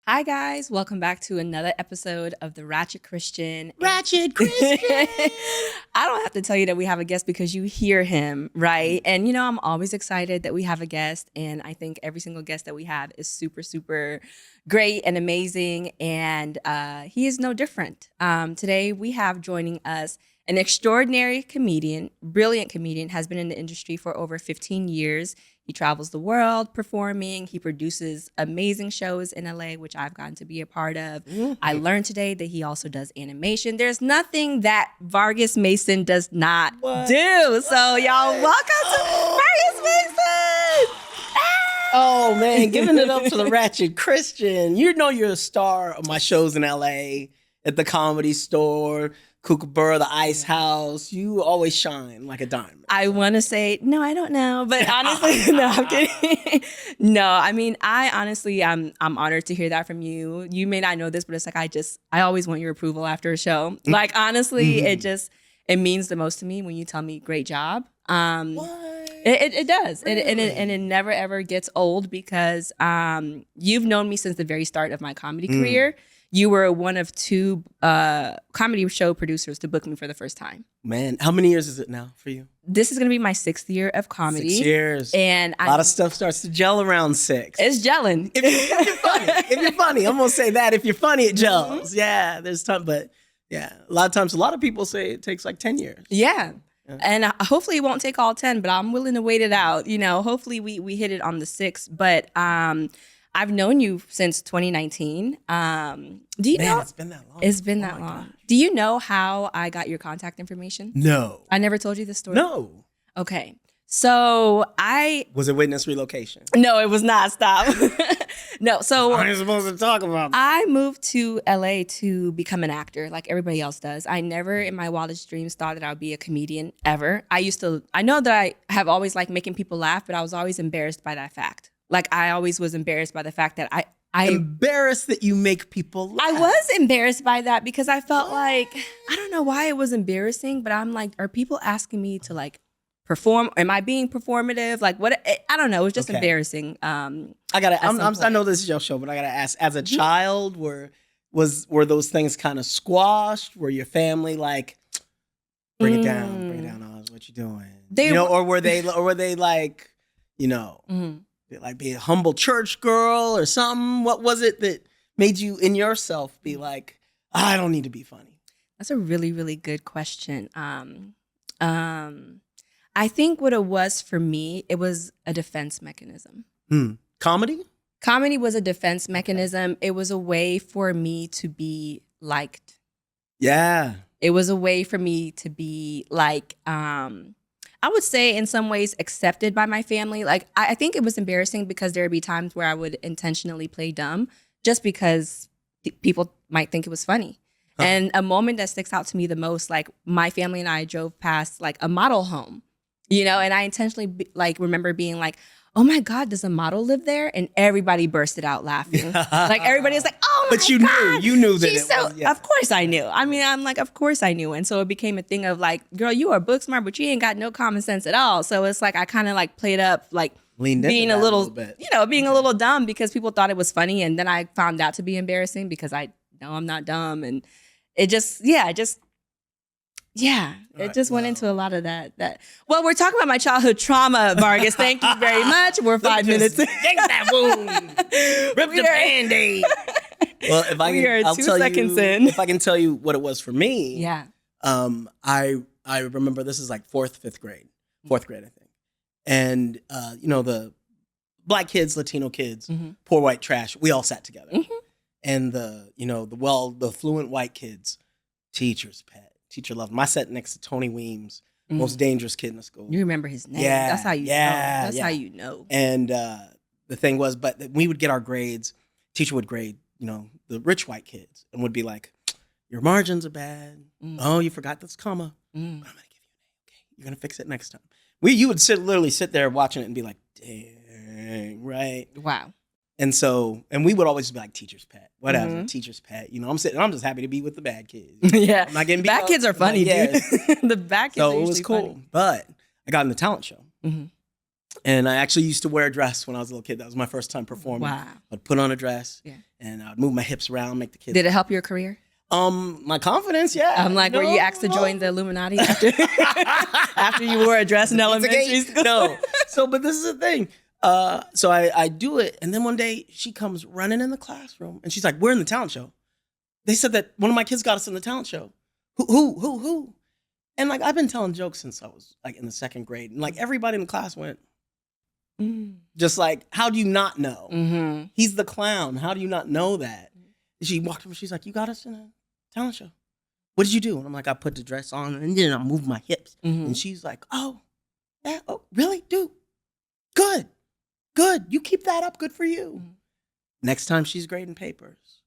Hi guys, welcome back to another episode of the Ratchet Christian. Ratchet Christian. I don't have to tell you that we have a guest because you hear him, right? And I'm always excited that we have a guest, and I think every single guest that we have is super, super great and amazing, and he is no different. Today we have joining us an extraordinary comedian, brilliant comedian, has been in the industry for over 15 years. He travels the world performing. He produces amazing shows in LA, which I've gotten to be a part of. Mm-hmm. I learned today that he also does animation. There's nothing that Vargus Mason does not do. So y'all, welcome to Vargus Mason. Oh man, giving it up to the Ratchet Christian. You know you're a star of my shows in LA, at the Comedy Store, Kookaburra, the Ice House. You always shine like a diamond. I want to say, no, I don't know. But honestly, no, I'm kidding. No, I mean, I'm honored to hear that from you. You may not know this, but it's like, I always want your approval after a show. Like, honestly, it means the most to me when you tell me great job. It does. Really? And it never, ever gets old because you've known me since the very start of my comedy career. You were one of two comedy show producers to book me for the first time. Man, how many years is it now for you? This is going to be my 6th year of comedy. 6 years. And a lot of stuff starts to gel around 6. It's gelling. If you're funny, I'm going to say that. If you're funny, it gels. Mm-hmm. Yeah, there's time. But yeah, a lot of times, a lot of people say it takes like 10 years. Yeah. And hopefully it won't take all 10, but I'm willing to wait it out. Hopefully we hit it on the 6th. But I've known you since 2019. Do you know? It's been that long. It's been that long. God. Do you know how I got your contact information? No. I never told you this story? No. Okay. So Was it witness relocation? No, it was not. Stop. No, so I ain't supposed to talk about that. I moved to LA to become an actor like everybody else does. I never in my wildest dreams thought that I would be a comedian ever. I know that I have always liked making people laugh, but I was always embarrassed by that fact. Like I always was embarrassed by the fact that I embarrassed that you make people laugh. I was embarrassed by that because I felt like, I don't know why it was embarrassing, but I'm like, are people asking me to like perform? Am I being performative? Like what? I don't know. It was just embarrassing. I know this is your show, but I gotta ask, as a child, were those things kind of squashed? Were your family like, bring it down, Oz, what you doing? Or were they like, like be a humble church girl or something? What was it that made you in yourself be like, I don't need to be funny? That's a really, really good question. I think what it was for me, it was a defense mechanism. Comedy? Comedy was a defense mechanism. It was a way for me to be liked. Yeah. It was a way for me to be like, I would say in some ways accepted by my family. Like, I think it was embarrassing because there would be times where I would intentionally play dumb just because people might think it was funny. Huh. And a moment that sticks out to me the most, like my family and I drove past like a model home, and I intentionally remember being like, oh my God, does a model live there? And everybody bursted out laughing. Like everybody was like, oh my God. But you knew that it was. Yeah. Of course I knew. I mean, I'm like, of course I knew. And so it became a thing of like, girl, you are book smart, but you ain't got no common sense at all. So it's like, I kind of like played up, like being a little bit. Being a little dumb because people thought it was funny. And then I found out to be embarrassing because I know I'm not dumb. And it just went into a lot of that. Well, we're talking about my childhood trauma, Vargus. Thank you very much. We're 5 minutes in. Yank that wound. Rip the Band-Aid. Well, if I can tell you what it was for me. Yeah. I remember this is like 4th grade, I think. And, the black kids, Latino kids, poor white trash, we all sat together. Mm-hmm. And the fluent white kids, teacher's pet. Teacher loved him. I sat next to Tony Weems, most dangerous kid in the school. You remember his name. Yeah, that's how you know. That's how you know. And the thing was, but we would get our grades. Teacher would grade, the rich white kids and would be like, your margins are bad. Oh, you forgot this comma. But I'm going to give you an A. Okay, you're going to fix it next time. You would literally sit there watching it and be like, dang, right? Wow. And we would always be like, teacher's pet, whatever, teacher's pet. I'm just happy to be with the bad kids. Yeah. I'm not getting bad kids are funny, dude. The bad kids are it was cool. funny. But I got in the talent show. And I actually used to wear a dress when I was a little kid. That was my first time performing. Wow. I'd put on a dress, Yeah. and I'd move my hips around, make the kids. Did it help your career? My confidence, yeah. I'm like, were you asked to join the Illuminati after, after you wore a dress in elementary school? No. So, but this is the thing. So I do it, and then one day she comes running in the classroom, and she's like, "We're in the talent show. They said that one of my kids got us in the talent show. Who? And like, I've been telling jokes since I was like in the second grade, and like everybody in the class went, just like, how do you not know? Mm-hmm. He's the clown. How do you not know that? And she walked over. She's like, "You got us in a talent show. What did you do?" And I'm like, "I put the dress on, and then I moved my hips." Mm-hmm. And she's like, "Oh, yeah, oh, really, dude? Good. You keep that up. Good for you." Mm-hmm. Next time she's grading papers,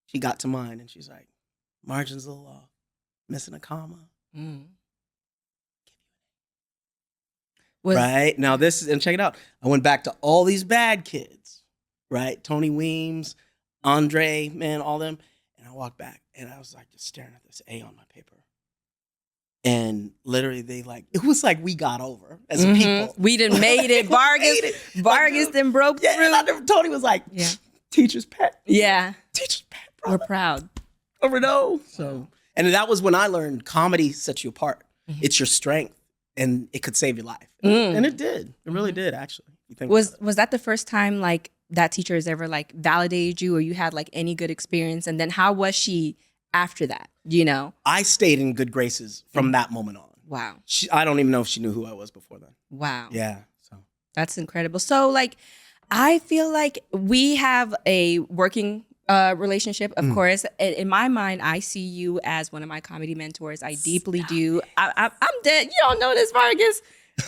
she got to mine, and she's like, "Margin's a little off, missing a comma." Mm. Right? Now this is, and check it out. I went back to all these bad kids, right? Tony Weems, Andre, man, all them. And I walked back, and I was like just staring at this A on my paper. And literally they like, it was like we got over as a people. We done made it. Vargus then broke through. And Tony was like, teacher's pet. Yeah. Teacher's pet, bro. We're proud. Over no. So, and that was when I learned comedy sets you apart. Mm-hmm. It's your strength, and it could save your life. And it did. It really did, actually. You think was that the first time like that teacher has ever like validated you, or you had like any good experience? And then how was she after that? You know, I stayed in good graces from that moment on. Wow. I don't even know if she knew who I was before then. Wow. Yeah. So that's incredible. So like, I feel like we have a working relationship, of course. In my mind, I see you as one of my comedy mentors. I deeply do. I'm dead. You don't know this, Vargus.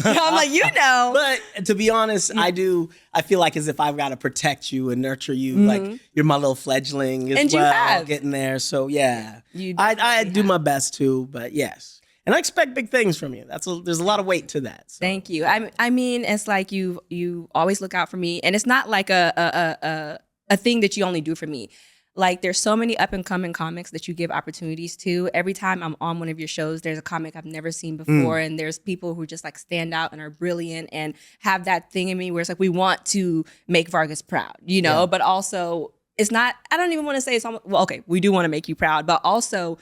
I'm like, you know. But to be honest, I do. I feel like as if I've got to protect you and nurture you. Like you're my little fledgling as and well. You have. Getting there. So yeah, you I do my best too. But yes. And I expect big things from you. There's a lot of weight to that. So. Thank you. I mean, it's like you always look out for me, and it's not like a thing that you only do for me. Like there's so many up and coming comics that you give opportunities to. Every time I'm on one of your shows, there's a comic I've never seen before, and there's people who just like stand out and are brilliant and have that thing in me where it's like we want to make Vargus proud, you know. But also it's not. I don't even want to say it's almost, well, okay, we do want to make you proud, but also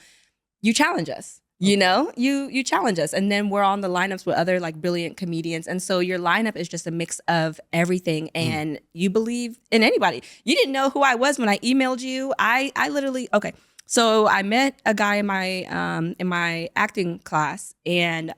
you challenge us. You know, you challenge us, and then we're on the lineups with other like brilliant comedians, and so your lineup is just a mix of everything. And you believe in anybody. You didn't know who I was when I emailed you. I literally So I met a guy in my acting class, and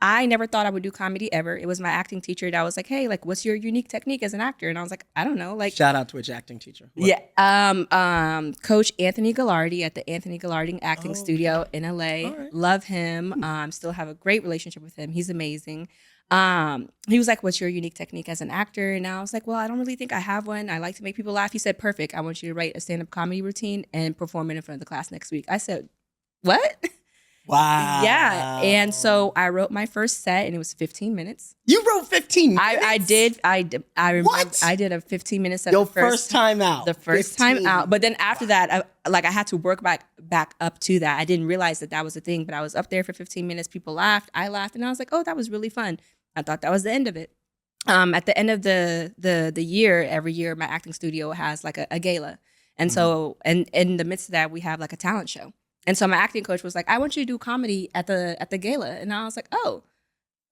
I never thought I would do comedy ever. It was my acting teacher that was like, "Hey, like, what's your unique technique as an actor?" And I was like, "I don't know." Like, shout out to which acting teacher? What? Yeah, Coach Anthony Gallardi at the Anthony Gallardi Acting Studio in LA. Right. Love him. Still have a great relationship with him. He's amazing. He was like, "What's your unique technique as an actor?" And I was like, "Well, I don't really think I have one. I like to make people laugh." He said, "Perfect. I want you to write a stand-up comedy routine and perform it in front of the class next week." I said, "What?" Wow. Yeah. And so I wrote my first set, and it was 15 minutes. You wrote 15 minutes? I did. I remember what? I did a 15-minute set. Your first time out. The first 15. Time out. But then after that, I had to work back up to that. I didn't realize that was a thing, but I was up there for 15 minutes. People laughed. I laughed. And I was like, oh, that was really fun. I thought that was the end of it. At the end of the year, every year, my acting studio has like a gala. And so, and in the midst of that, we have like a talent show. And so my acting coach was like, "I want you to do comedy at the gala." And I was like, "Oh,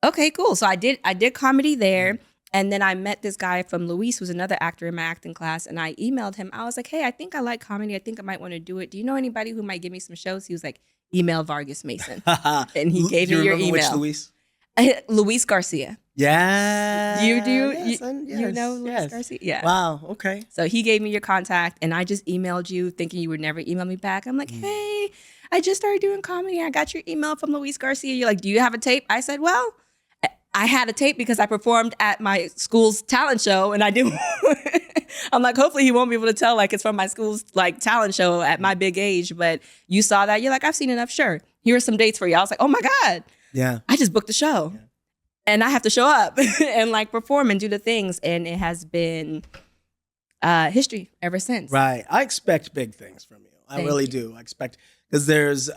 okay, cool." So I did comedy there. And then I met this guy from Luis, who's another actor in my acting class. And I emailed him. I was like, "Hey, I think I like comedy. I think I might want to do it. Do you know anybody who might give me some shows?" He was like, "Email Vargus Mason." And he gave me your email. Which Luis? Luis Garcia. Yeah. You do? Yes, you know Luis Garcia? Yeah. Wow. Okay. So he gave me your contact, and I just emailed you thinking you would never email me back. I'm like, "Hey, I just started doing comedy. I got your email from Luis Garcia." You're like, "Do you have a tape?" I said, "Well, I had a tape because I performed at my school's talent show, and I do." I'm like, hopefully he won't be able to tell like it's from my school's like talent show at my big age. But you saw that. You're like, "I've seen enough. Sure. Here are some dates for you." I was like, "Oh my God. Yeah. I just booked the show." Yeah. And I have to show up and like perform and do the things. And it has been history ever since. Right. I expect big things from you. I really do. I expect, because there's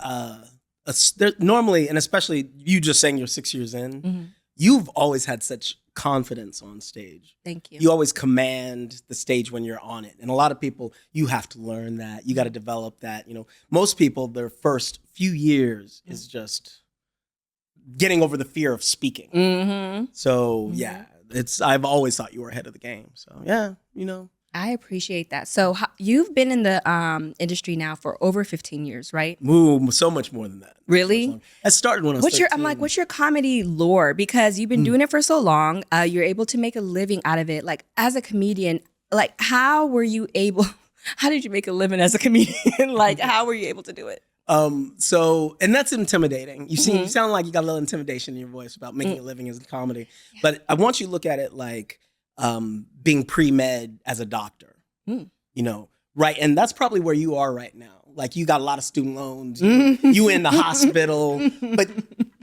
normally, and especially you just saying you're 6 years in, you've always had such confidence on stage. Thank you. You always command the stage when you're on it. And a lot of people, you have to learn that. You got to develop that. You know, most people, their first few years is just getting over the fear of speaking. Mm-hmm. So yeah, I've always thought you were ahead of the game. So yeah, you know. I appreciate that. So you've been in the industry now for over 15 years, right? Ooh, so much more than that. Really? I started when I was 13. What's your comedy lore? Because you've been doing it for so long. You're able to make a living out of it. Like, as a comedian, like, how did you make a living as a comedian? Like, how were you able to do it? And that's intimidating. You sound like you got a little intimidation in your voice about making a living as a comedy. Yeah. But I want you to look at it like being pre-med as a doctor, you know, right? And that's probably where you are right now. Like, you got a lot of student loans, you in the hospital, but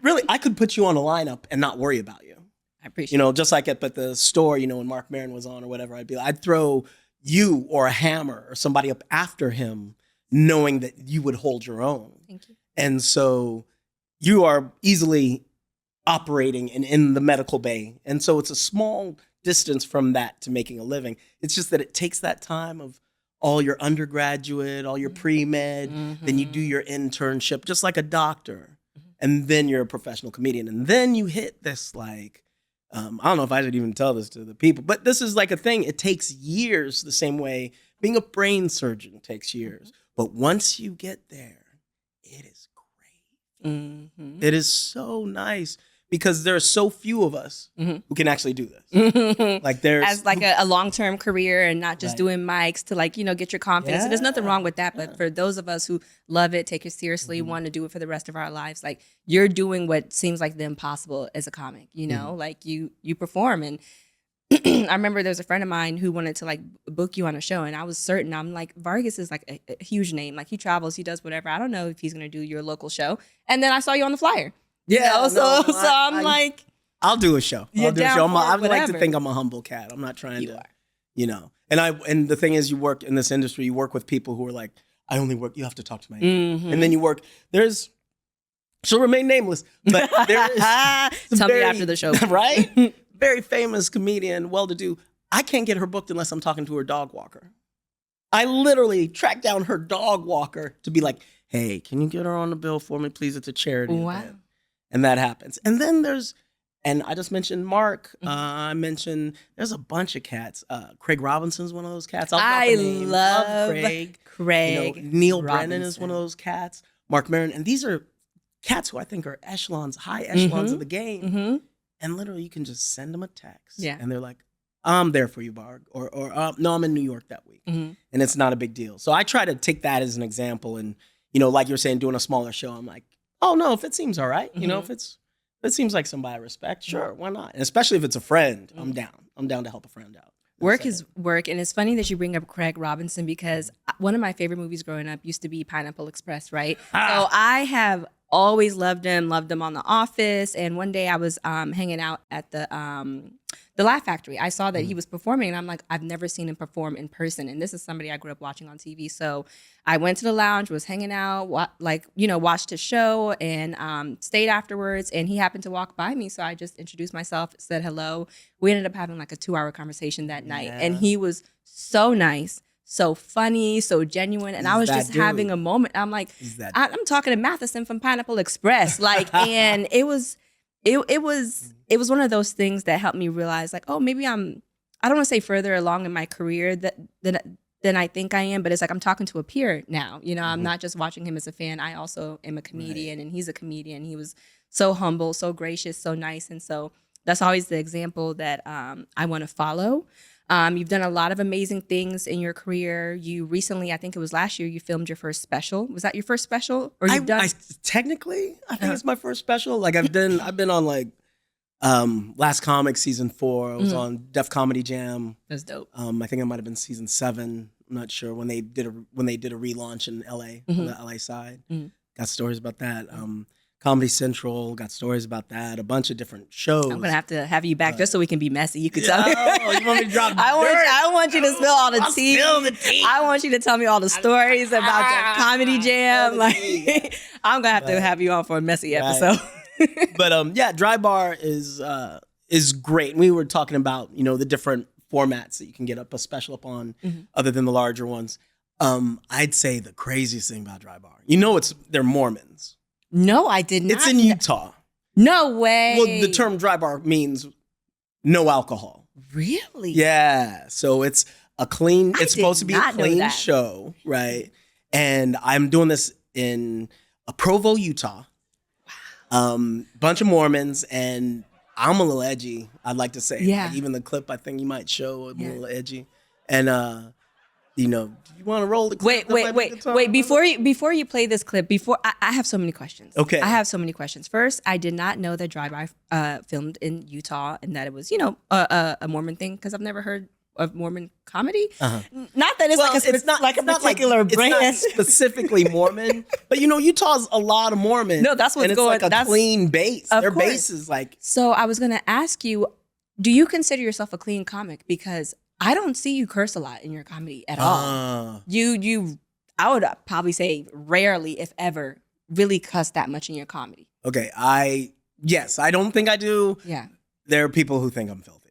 really I could put you on a lineup and not worry about you. I appreciate You know, just like at the store, you know, when Mark Maron was on or whatever, I'd throw you or a Hammer or somebody up after him, knowing that you would hold your own. Thank you. And so you are easily operating in the medical bay. And so it's a small distance from that to making a living. It's just that it takes that time of all your undergraduate, all your pre-med, then you do your internship, just like a doctor. And then you're a professional comedian. And then you hit this, like, I don't know if I should even tell this to the people, but this is like a thing. It takes years, the same way being a brain surgeon takes years. But once you get there, it is great. It is so nice because there are so few of us who can actually do this. Like, there's as like a long-term career and not just doing mics to, like, you know, get your confidence. And there's nothing wrong with that. But for those of us who love it, take it seriously, want to do it for the rest of our lives, like, you're doing what seems like the impossible as a comic, you know, like you perform. And I remember there was a friend of mine who wanted to, like, book you on a show, and I was certain. I'm like, Vargus is like a huge name. Like, he travels, he does whatever. I don't know if he's gonna do your local show. And then I saw you on the flyer. Yeah, you know? I'm like, I'll do a show. You're down for I would like to whatever. think I'm a humble cat. I'm not trying You to, are. you know. And the thing is, you work in this industry. You work with people who are like, I only work. You have to talk to my agent. And then you work. She'll remain nameless, but there is Tell me after the show, right? Very famous comedian, well-to-do. I can't get her booked unless I'm talking to her dog walker. I literally tracked down her dog walker to be like, hey, can you get her on the bill for me, please? It's a charity event. And that happens. And then and I just mentioned Mark. I mentioned there's a bunch of cats. Craig Robinson's one of those cats. I love Craig. Craig. You know, Neil Robinson. Brennan is one of those cats. Mark Maron. And these are cats who I think are high echelons of the game. And literally, you can just send them a text. Yeah. And they're like, I'm there for you, Varg. Or no, I'm in New York that week. And it's not a big deal. So I try to take that as an example. And, you know, like you're saying, doing a smaller show, I'm like, oh, no, if it seems all right. You know, if it seems like somebody I respect, sure, why not? And especially if it's a friend, I'm down. I'm down to help a friend out. Work is work. And it's funny that you bring up Craig Robinson because one of my favorite movies growing up used to be Pineapple Express, right? So I have always loved him on The Office. And one day I was hanging out at the Laugh Factory. I saw that he was performing, and I'm like, I've never seen him perform in person. And this is somebody I grew up watching on TV. So I went to the lounge, was hanging out, watched his show, and stayed afterwards. And he happened to walk by me, so I just introduced myself, said hello. We ended up having like a 2-hour conversation that night, and he was so nice, so funny, so genuine, and I was just having a moment. I'm like, I'm talking to Matheson from Pineapple Express, like, and it was one of those things that helped me realize, like, oh, maybe I don't want to say further along in my career than I think I am, but it's like I'm talking to a peer now. You know, I'm not just watching him as a fan. I also am a comedian, and he's a comedian. He was so humble, so gracious, so nice, and so that's always the example that I want to follow. You've done a lot of amazing things in your career. You recently, I think it was last year, you filmed your first special. Was that your first special? Or you've done? Technically, I think it's my first special. Like, I've been on like Last Comic season 4. I was on Def Comedy Jam. That's dope. I think it might have been season 7. I'm not sure when they did a relaunch in LA on the LA side. Got stories about that. Comedy Central got stories about that. A bunch of different shows. I'm gonna have you back just so we can be messy. You could tell me. Oh, you want me to drop dirt? I want you to spill all the tea. Spill the tea. I want you to tell me all the stories about the Comedy Jam. Like, I'm gonna have to have you on for a messy episode. But yeah, Dry Bar is great. We were talking about, the different formats that you can get up a special up on other than the larger ones. I'd say the craziest thing about Dry Bar, they're Mormons. No, I did not. It's in Utah. No way. Well, the term Dry Bar means no alcohol. Really? Yeah. So it's it's supposed to be a clean know show, right? And I'm doing this in Provo, Utah. Bunch of Mormons, and I'm a little edgy, I'd like to say. Yeah. Like even the clip I think you might show, I'm a little edgy. And do you want to roll the clip? Wait. Before you play this clip, I have so many questions. Okay. I have so many questions. First, I did not know that Drive By filmed in Utah and that it was, a Mormon thing, because I've never heard of Mormon comedy. Not that it's like a particular brand. It's not specifically Mormon, but Utah's a lot of Mormon. No, that's what's and it's going. Like a that's clean base. Their course. base is like. So I was gonna ask you, do you consider yourself a clean comic? Because I don't see you curse a lot in your comedy at all. I would probably say rarely, if ever, really cuss that much in your comedy. Okay, I don't think I do. Yeah. There are people who think I'm filthy.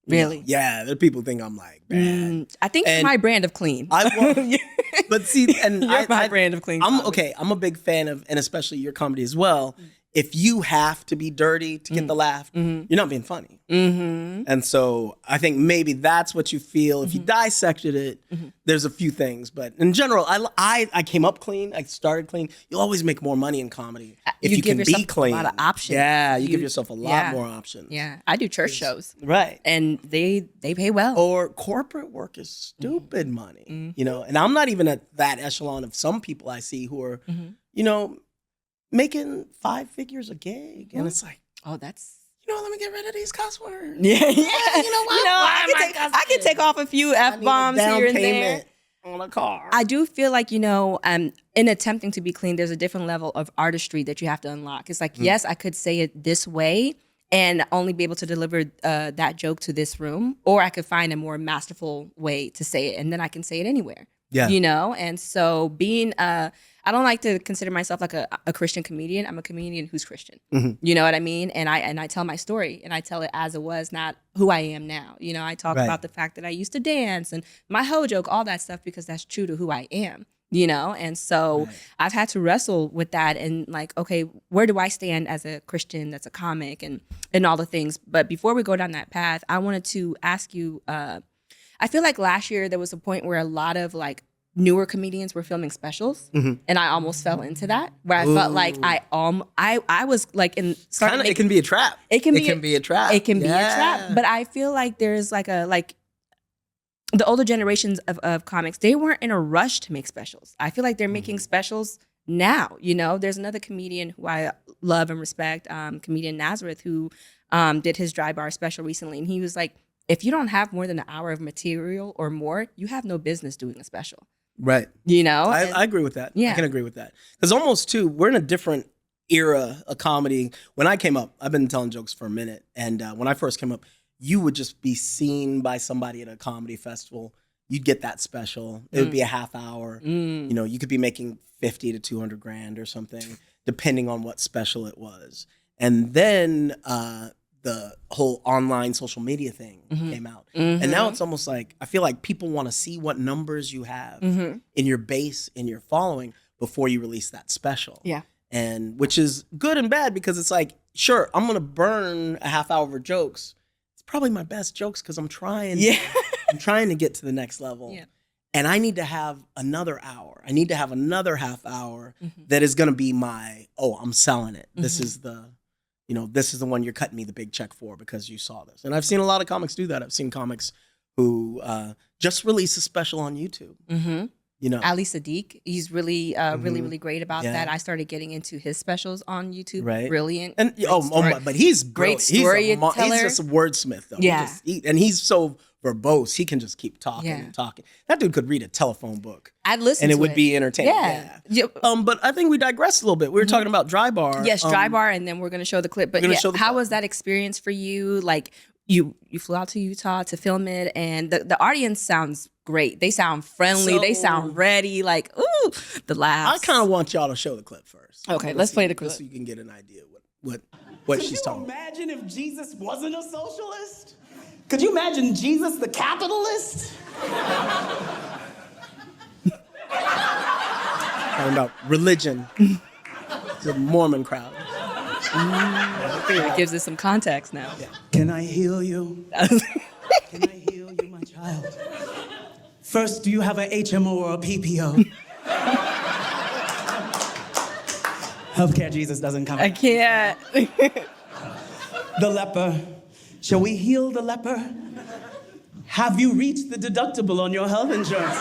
Really? Yeah, there are people who think I'm like bad. I think it's my brand of clean. But see, and You're my brand of clean. I'm a big fan of, and especially your comedy as well. If you have to be dirty to get the laugh, you're not being funny. And so I think maybe that's what you feel. If you dissected it, there's a few things. But in general, I came up clean. I started clean. You'll always make more money in comedy if you can be clean. A lot of options. Yeah, you give yourself a lot more options. Yeah, I do church shows. Right. And they pay well. Or corporate work is stupid money, And I'm not even at that echelon of some people I see who are, making 5 figures a gig. And it's like, oh, that's... let me get rid of these cuss words. Yeah. You know what? I can take off a few F-bombs here and there. On a car. I do feel like, in attempting to be clean, there's a different level of artistry that you have to unlock. It's like, yes, I could say it this way and only be able to deliver that joke to this room, or I could find a more masterful way to say it, and then I can say it anywhere. Yeah. And so being I don't like to consider myself like a Christian comedian. I'm a comedian who's Christian. You know what I mean? And I tell my story, and I tell it as it was, not who I am now. I talk about the fact that I used to dance and my hoe joke, all that stuff, because that's true to who I am. And so I've had to wrestle with that and like, okay, where do I stand as a Christian that's a comic and all the things. But before we go down that path, I wanted to ask you, I feel like last year there was a point where a lot of like newer comedians were filming specials, and I almost fell into that, where I felt like I was like in starting. It can be a trap. It can be a trap. It can be a trap. But I feel like there's like the older generations of comics, they weren't in a rush to make specials. I feel like they're making specials now. There's another comedian who I love and respect, comedian Nazareth, who did his Dry Bar special recently, and he was like, if you don't have more than an hour of material or more, you have no business doing a special. Right. I agree with that. Yeah. I can agree with that. Because almost too, we're in a different era of comedy. When I came up, I've been telling jokes for a minute. And when I first came up, you would just be seen by somebody at a comedy festival. You'd get that special. It would be a half hour. You could be making 50 to 200 grand or something, depending on what special it was. And then the whole online social media thing came out. And now it's almost like, I feel like people want to see what numbers you have in your base, in your following, before you release that special. Yeah. And which is good and bad, because it's like, sure, I'm going to burn a half hour of jokes. It's probably my best jokes because I'm trying to get to the next level. Yeah. And I need to have another hour. I need to have another half hour that is going to be my, I'm selling it. This is this is the one you're cutting me the big check for because you saw this. And I've seen a lot of comics do that. I've seen comics who just release a special on YouTube. Ali Sadiq, he's really, really great about that. I started getting into his specials on YouTube. Right. Brilliant. And but he's great storyteller. He's just a wordsmith though. Yeah. And he's so verbose. He can just keep talking and talking. That dude could read a telephone book. I'd listen and to it would be entertaining. Yeah. But I think we digressed a little bit. We were talking about Dry Bar. Yes, Dry Bar, and then we're going to show the clip. But how was that experience for you? Like you flew out to Utah to film it, and the audience sounds great. They sound friendly. They sound ready. Like, ooh, the laughs. I kind of want y'all to show the clip first. Okay, let's play the clip. Just so you can get an idea what she's talking about. Imagine if Jesus wasn't a socialist? Could you imagine Jesus the capitalist? Talking about religion. The Mormon crowd. It gives us some context now. Yeah. Can I heal you? Can I heal you, my child? First, do you have a HMO or a PPO? Healthcare Jesus doesn't come. I can't. The leper. Shall we heal the leper? Have you reached the deductible on your health insurance?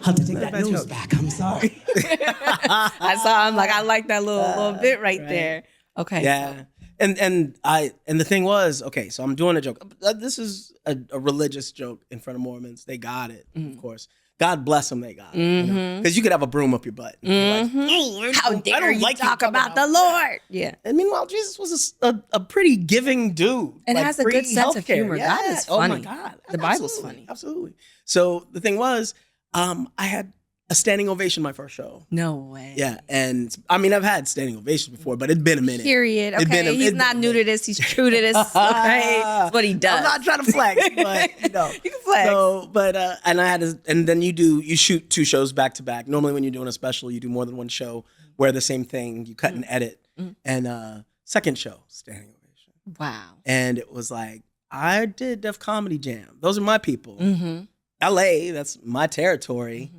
I'll have to take that news back. I'm sorry. I saw him like I like that little bit right there. Okay. Yeah. And the thing was, okay, so I'm doing a joke. This is a religious joke in front of Mormons. They got it, of course. God bless them, they got it. Because you could have a broom up your butt. And be like, oh, How dare you talk about the Lord? Yeah. And meanwhile, Jesus was a pretty giving dude. And like, has a good free sense of healthcare. humor. Yeah. God is Oh my funny. God. The Bible's Absolutely. funny. Absolutely. So the thing was, I had a standing ovation my first show. No way. Yeah, and I mean I've had standing ovations before, but it'd been a minute. Period. Okay. He's not new to this. He's true to this. Okay. That's what he does. I'm not trying to flex, but you know. You can flex. So, but and I had and then you shoot 2 shows back to back. Normally when you're doing a special, you do more than one show where the same thing, you cut and edit. And second show, standing ovation. Wow. And it was like, I did Def Comedy Jam. Those are my people. LA, that's my territory.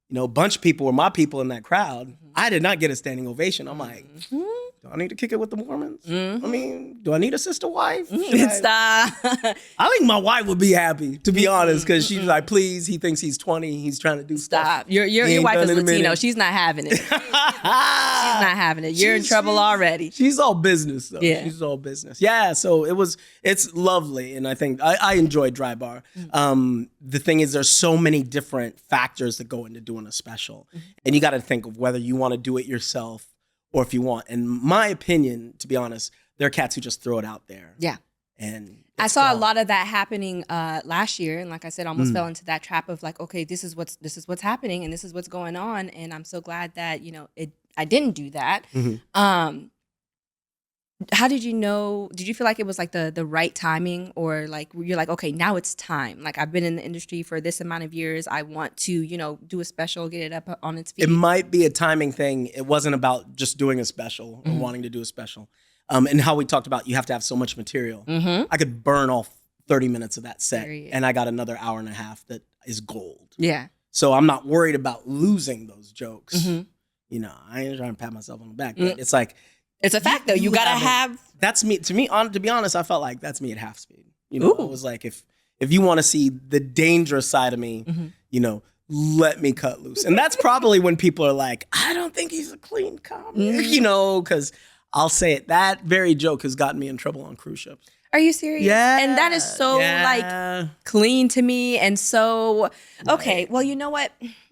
You know, a bunch of people were my people in that crowd. I did not get a standing ovation. I'm like, do I need to kick it with the Mormons? I mean, do I need a sister wife? Stop. I think my wife would be happy, to be honest, because she's like, please, he thinks he's 20. He's trying to do stuff. Stop. Your ain't wife is done in a Latino. minute. She's not having it. She's not having it. You're in trouble already. She's all business, though. Yeah. She's all business. Yeah, so it's lovely. And I think I enjoyed Dry Bar. The thing is, there's so many different factors that go into doing a special. And you got to think of whether you want to do it yourself or if you want. And my opinion, to be honest, there are cats who just throw it out there. Yeah. And I saw a lot of that happening last year, and like I said, almost fell into that trap of like, okay, this is what's happening, and this is what's going on, and I'm so glad that I didn't do that. How did you know? Did you feel like it was like the right timing, or like you're like, okay, now it's time? Like I've been in the industry for this amount of years. I want to do a special, get it up on its feet. It might be a timing thing. It wasn't about just doing a special or wanting to do a special. And how we talked about you have to have so much material. I could burn off 30 minutes of that set, and I got another hour and a half that is gold. Yeah. So I'm not worried about losing those jokes. You know, I ain't trying to pat myself on the back, but it's like, it's a fact though. You gotta have. That's me. To be honest, I felt like that's me at half speed. You know, it was like if you want to see the dangerous side of me, you know, let me cut loose. And that's probably when people are like, I don't think he's a clean comic, you know, because I'll say it. That very joke has gotten me in trouble on cruise ships. Are you serious? Yeah. And that is so like clean to me, and so okay. Well, you know what?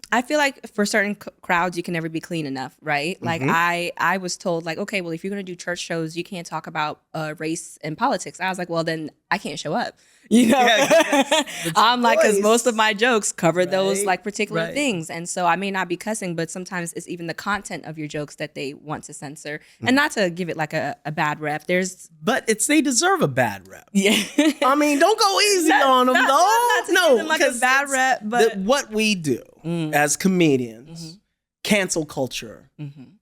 I feel like for certain crowds, you can never be clean enough, right? Like I was told like, okay, well, if you're going to do church shows, you can't talk about race and politics. I was like, well, then I can't show up. You know, I'm like, because most of my jokes cover those like particular things. And so I may not be cussing, but sometimes it's even the content of your jokes that they want to censor. And not to give it like a bad rep. But they deserve a bad rep. Yeah. I mean, don't go easy on them though. Not to give them like a bad rep, but what we do as comedians, cancel culture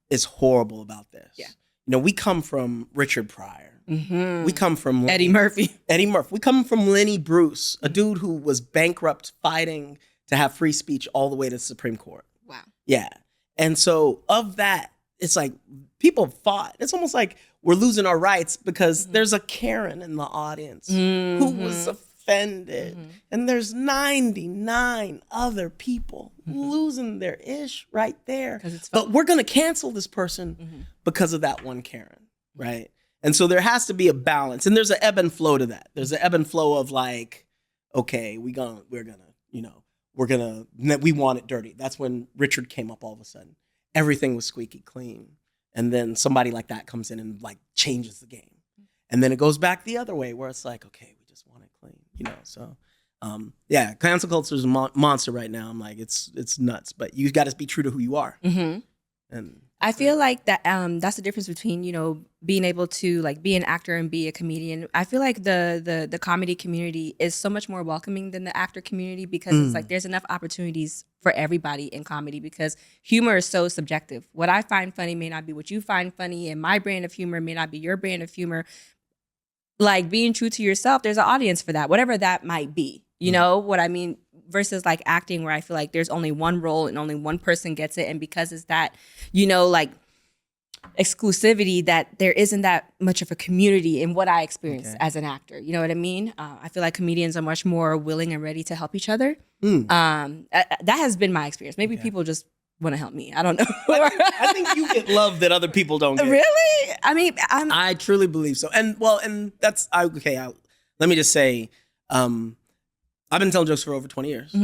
is horrible about this. Yeah. You know, we come from Richard Pryor. We come from Eddie Murphy. We come from Lenny Bruce, a dude who was bankrupt fighting to have free speech all the way to the Supreme Court. Wow. Yeah. And so of that, it's like people fought. It's almost like we're losing our rights because there's a Karen in the audience who was offended. And there's 99 other people losing their ish right there. But we're going to cancel this person because of that one Karen, right? And so there has to be a balance, and there's an ebb and flow to that. There's an ebb and flow of like, okay, we want it dirty. That's when Richard came up all of a sudden. Everything was squeaky clean. And then somebody like that comes in and like changes the game. And then it goes back the other way where it's like, okay, we just want it clean, you know? So yeah, cancel culture is a monster right now. I'm like, it's nuts, but you got to be true to who you are. And I feel like that that's the difference between, you know, being able to like be an actor and be a comedian. I feel like the comedy community is so much more welcoming than the actor community because it's like there's enough opportunities for everybody in comedy because humor is so subjective. What I find funny may not be what you find funny, and my brand of humor may not be your brand of humor. Like being true to yourself, there's an audience for that, whatever that might be. You know what I mean? Versus like acting where I feel like there's only one role and only one person gets it. And because it's that, you know, like exclusivity that there isn't that much of a community in what I experience as an actor. You know what I mean? I feel like comedians are much more willing and ready to help each other. That has been my experience. Maybe people just want to help me. I don't know. I think you get love that other people don't get. Really? I mean, I truly believe so. And well, and that's okay. Let me just say, I've been telling jokes for over 20 years,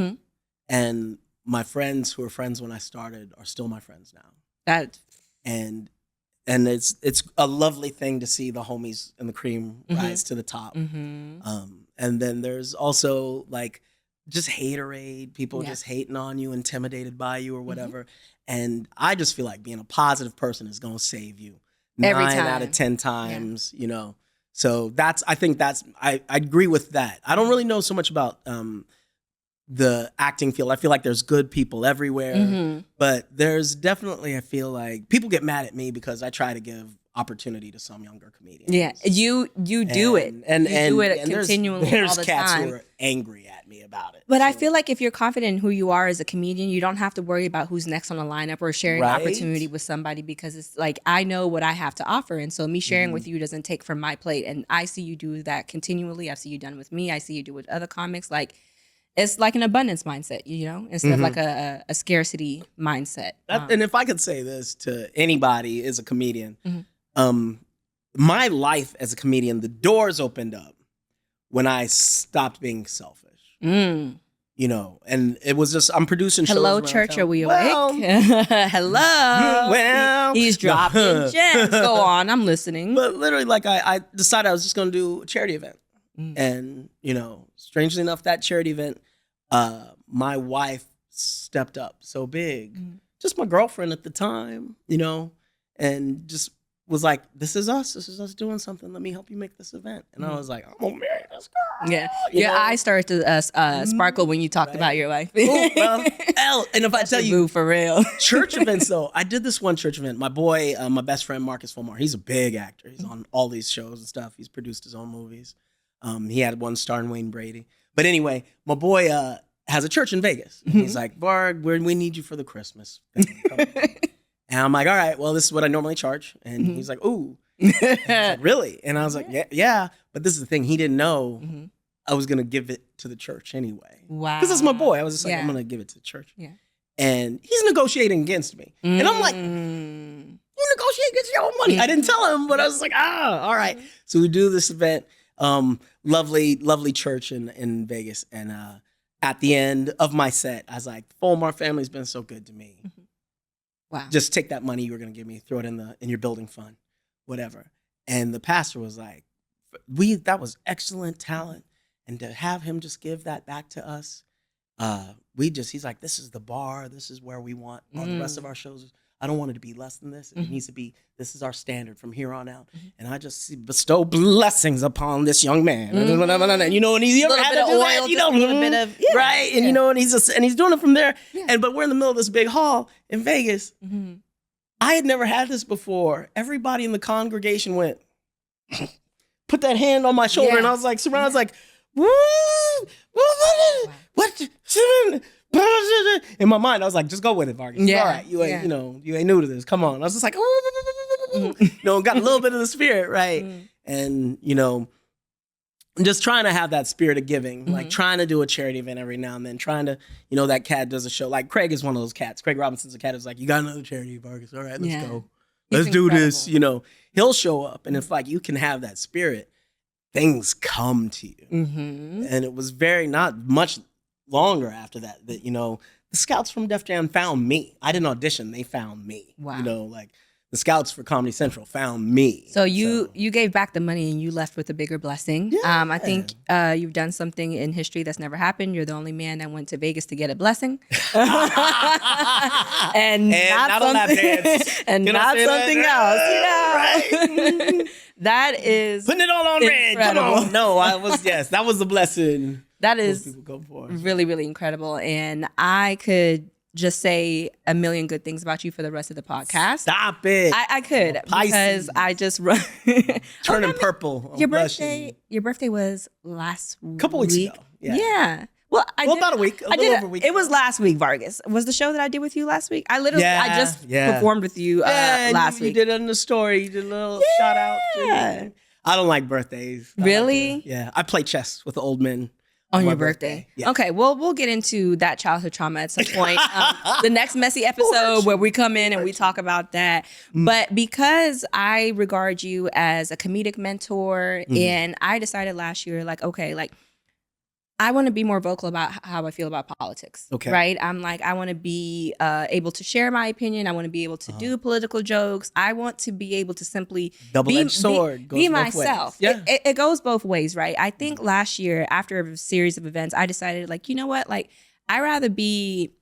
and my friends who were friends when I started are still my friends now. And it's a lovely thing to see the homies and the cream rise to the top. And then there's also like just haterade, people just hating on you, intimidated by you or whatever. And I just feel like being a positive person is going to save you Every 9 time. out of 10 times, you know. So I agree with that. I don't really know so much about the acting field. I feel like there's good people everywhere, but there's definitely, I feel like people get mad at me because I try to give opportunity to some younger comedians. Yeah, you do it. And you do it and continually there's all the cats time. who are angry at me about it. But I feel like if you're confident in who you are as a comedian, you don't have to worry about who's next on the lineup or sharing Right. opportunity with somebody because it's like, I know what I have to offer. And so me sharing with you doesn't take from my plate. And I see you do that continually. I see you done with me. I see you do with other comics. Like, it's like an abundance mindset, you know, instead of like a scarcity mindset. And if I could say this to anybody as a comedian, my life as a comedian, the doors opened up when I stopped being selfish. You know, and it was just, I'm producing shows. Hello, around church, town. are we Well, awake? Hello. Well, He's dropping gems. Go on, I'm listening. But literally, like, I decided I was just going to do a charity event. And, you know, strangely enough, that charity event, my wife stepped up so big. Just my girlfriend at the time, you know, and just was like, this is us doing something. Let me help you make this event. And I was like, I'm going to marry this girl. Yeah, You your know? eyes started to sparkle when you talked about your wife. Ooh, well, and if I tell you, for real. church events though, I did this one church event. My boy, my best friend Marcus Fulmar, he's a big actor. He's on all these shows and stuff. He's produced his own movies. He had one starring Wayne Brady. But anyway, my boy has a church in Vegas. And he's like, Varg, we need you for the Christmas thing. Come on." And I'm like, all right, well, this is what I normally charge. And he's like, ooh. And I was like, really? And I was like, yeah. But this is the thing. He didn't know I was going to give it to the church anyway. Wow. Because it's my boy. I was just like, Yeah. I'm going to give it to the church. Yeah. And he's negotiating against me. And I'm like, you negotiate against your own money. I didn't tell him, but I was like, all right. So we do this event. Lovely church in Vegas. And at the end of my set, I was like, the Fulmar family's been so good to me. Wow. Just take that money you were going to give me, throw it in your building fund, whatever. And the pastor was like, that was excellent talent. And to have him just give that back to us, he's like, this is the bar. This is where we want all the rest of our shows. I don't want it to be less than this. It needs to be, this is our standard from here on out. And I just bestow blessings upon this young man. And you know, and he's ever had to do that, you know, right? And you know, and he's doing it from there. Yeah. But we're in the middle of this big hall in Vegas. I had never had this before. Everybody in the congregation went, put that hand on my shoulder, and I was like, surrounded. I was like, what? In my mind, I was like, just go with it, Vargus. Yeah. All right, you ain't new to this. Come on. I was just like, got a little bit of the spirit, right? And just trying to have that spirit of giving, like trying to do a charity event every now and then, trying to, that cat does a show. Like Craig is one of those cats. Craig Robinson's a cat who's like, you got another charity, Vargus. All right, let's go. Let's do this. He'll show up. And if like you can have that spirit, things come to you. And it was not much longer after that, the Scouts from Def Jam found me. I didn't audition. They found me. Wow. Like the scouts for Comedy Central found me. So you gave back the money and you left with a bigger blessing. Yeah. I think you've done something in history that's never happened. You're the only man that went to Vegas to get a blessing, and not on that something, dance. and Can I not say something that? else. Right. That is Putting it all on red. Come incredible. on. No, that was the blessing. That most is people go for. really, really incredible. And I could just say a million good things about you for the rest of the podcast. Stop it. I could because I just run. Turning purple. Your birthday was last couple weeks week. ago. Yeah. Well, about a week. A little over a week. It was last week, Vargus. Was the show that I did with you last week? I just performed with you last week. You did it in the story. You did a little shout out. Yeah. I don't like birthdays. Really? I play chess with the old men. On my your birthday. Yeah. Okay, well, we'll get into that childhood trauma at some point. The next messy episode where we come in and we talk about that. But because I regard you as a comedic mentor, and I decided last year, I want to be more vocal about how I feel about politics. Okay. Right? I'm like, I want to be able to share my opinion. I want to be able to do political jokes. I want to be able to simply double-edged sword. Be myself. Yeah. It goes both ways, right? I think last year, after a series of events, I decided, you know what? I'd rather be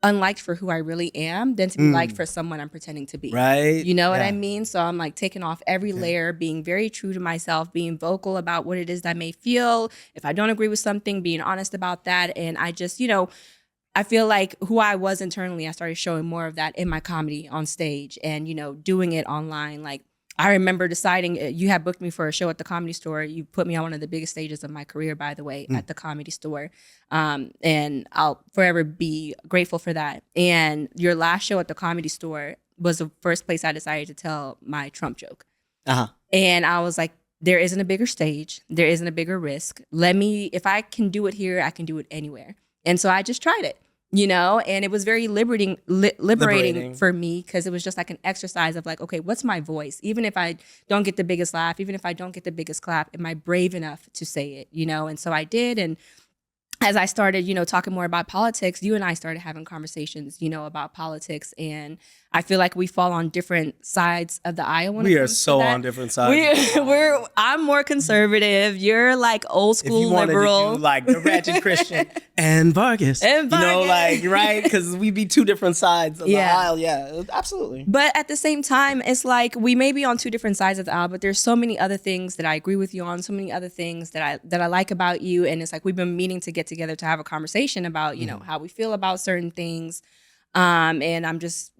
unliked for who I really am than to be liked for someone I'm pretending to be. Right. You know what I mean? So I'm taking off every layer, being very true to myself, being vocal about what it is that I may feel. If I don't agree with something, being honest about that. And I just, I feel like who I was internally, I started showing more of that in my comedy on stage and, doing it online. I remember deciding, you had booked me for a show at the Comedy Store. You put me on one of the biggest stages of my career, by the way, at the Comedy Store. And I'll forever be grateful for that. And your last show at the Comedy Store was the first place I decided to tell my Trump joke. And I was like, there isn't a bigger stage. There isn't a bigger risk. If I can do it here, I can do it anywhere. And so I just tried it. And it was very liberating for me because it was just an exercise of okay, what's my voice? Even if I don't get the biggest laugh, even if I don't get the biggest clap, am I brave enough to say it? And so I did. And as I started, talking more about politics, you and I started having conversations, about politics. And I feel like we fall on different sides of the aisle. We are so on different sides. I'm more conservative. You're old school liberal. To do, the ratchet Christian and Vargus. Right? Because we be two different sides of the aisle. Yeah, absolutely. But at the same time, it's we may be on two different sides of the aisle, but there's so many other things that I agree with you on, so many other things that I like about you. And it's we've been meaning to get together to have a conversation about, how we feel about certain things. And I'm just,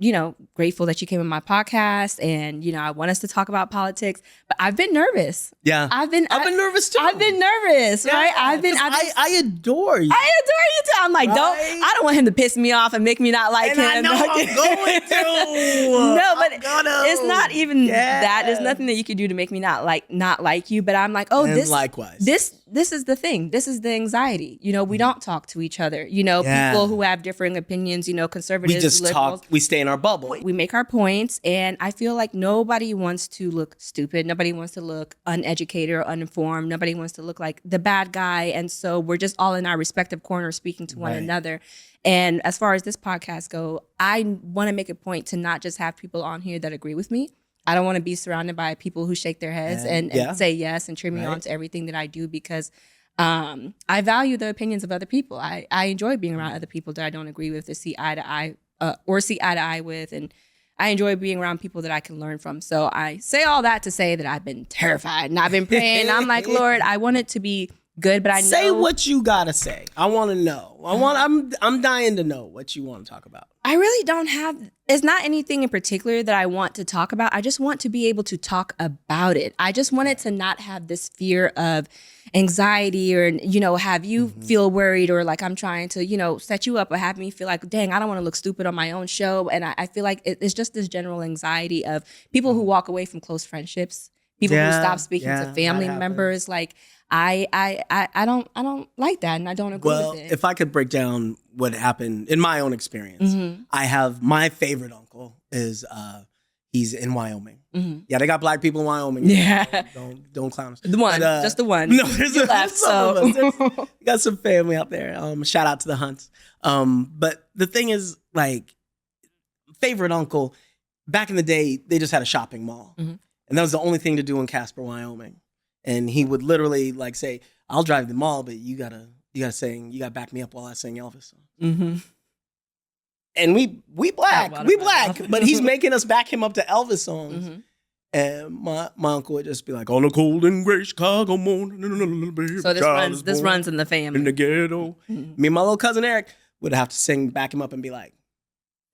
grateful that you came on my podcast and, I want us to talk about politics, but I've been nervous. Yeah. I've been nervous too. I've been nervous, right? I adore you. I adore you too. I'm I don't want him to piss me off and make me not like him. I know I'm going to. No, but it's not even that. There's nothing that you can do to make me not like you. But I'm likewise. This is the thing. This is the anxiety. We don't talk to each other. People who have differing opinions, conservatives, we just liberals, talk, we stay in our bubble. We make our points, and I feel like nobody wants to look stupid. Nobody wants to look uneducated or uninformed. Nobody wants to look like the bad guy. And so we're just all in our respective corners speaking to one another. And as far as this podcast go, I want to make a point to not just have people on here that agree with me. I don't want to be surrounded by people who shake their heads and say yes and cheer me on to everything that I do because I value the opinions of other people. I enjoy being around other people that I don't agree with, to see eye to eye with, and I enjoy being around people that I can learn from. So I say all that to say that I've been terrified and I've been praying. I'm like, Lord, I want it to be good, but I know. Say what you gotta say. I want to know. I'm dying to know what you want to talk about. I really don't have. It's not anything in particular that I want to talk about. I just want to be able to talk about it. I just want it to not have this fear of anxiety or, have you feel worried or I'm trying to, set you up or have me feel like, dang, I don't want to look stupid on my own show. And I feel like it's just this general anxiety of people who walk away from close friendships, people who stop speaking to family members. I don't like that, and I don't agree with it. If I could break down what happened in my own experience, I have my favorite uncle is he's in Wyoming. Yeah, they got black people in Wyoming. Yeah, don't clown us. The one, just the one. No, there's some of us. Got some family out there. Shout out to the Hunts. But the thing is, favorite uncle, back in the day, they just had a shopping mall. And that was the only thing to do in Casper, Wyoming. And he would literally like say, I'll drive the mall, but you gotta back me up while I sing Elvis songs. And we black, but he's making us back him up to Elvis songs. And my uncle would just be like, on a cold and gray Chicago morning. So this runs in the family. In the ghetto. Me and my little cousin Eric would have to back him up and be like,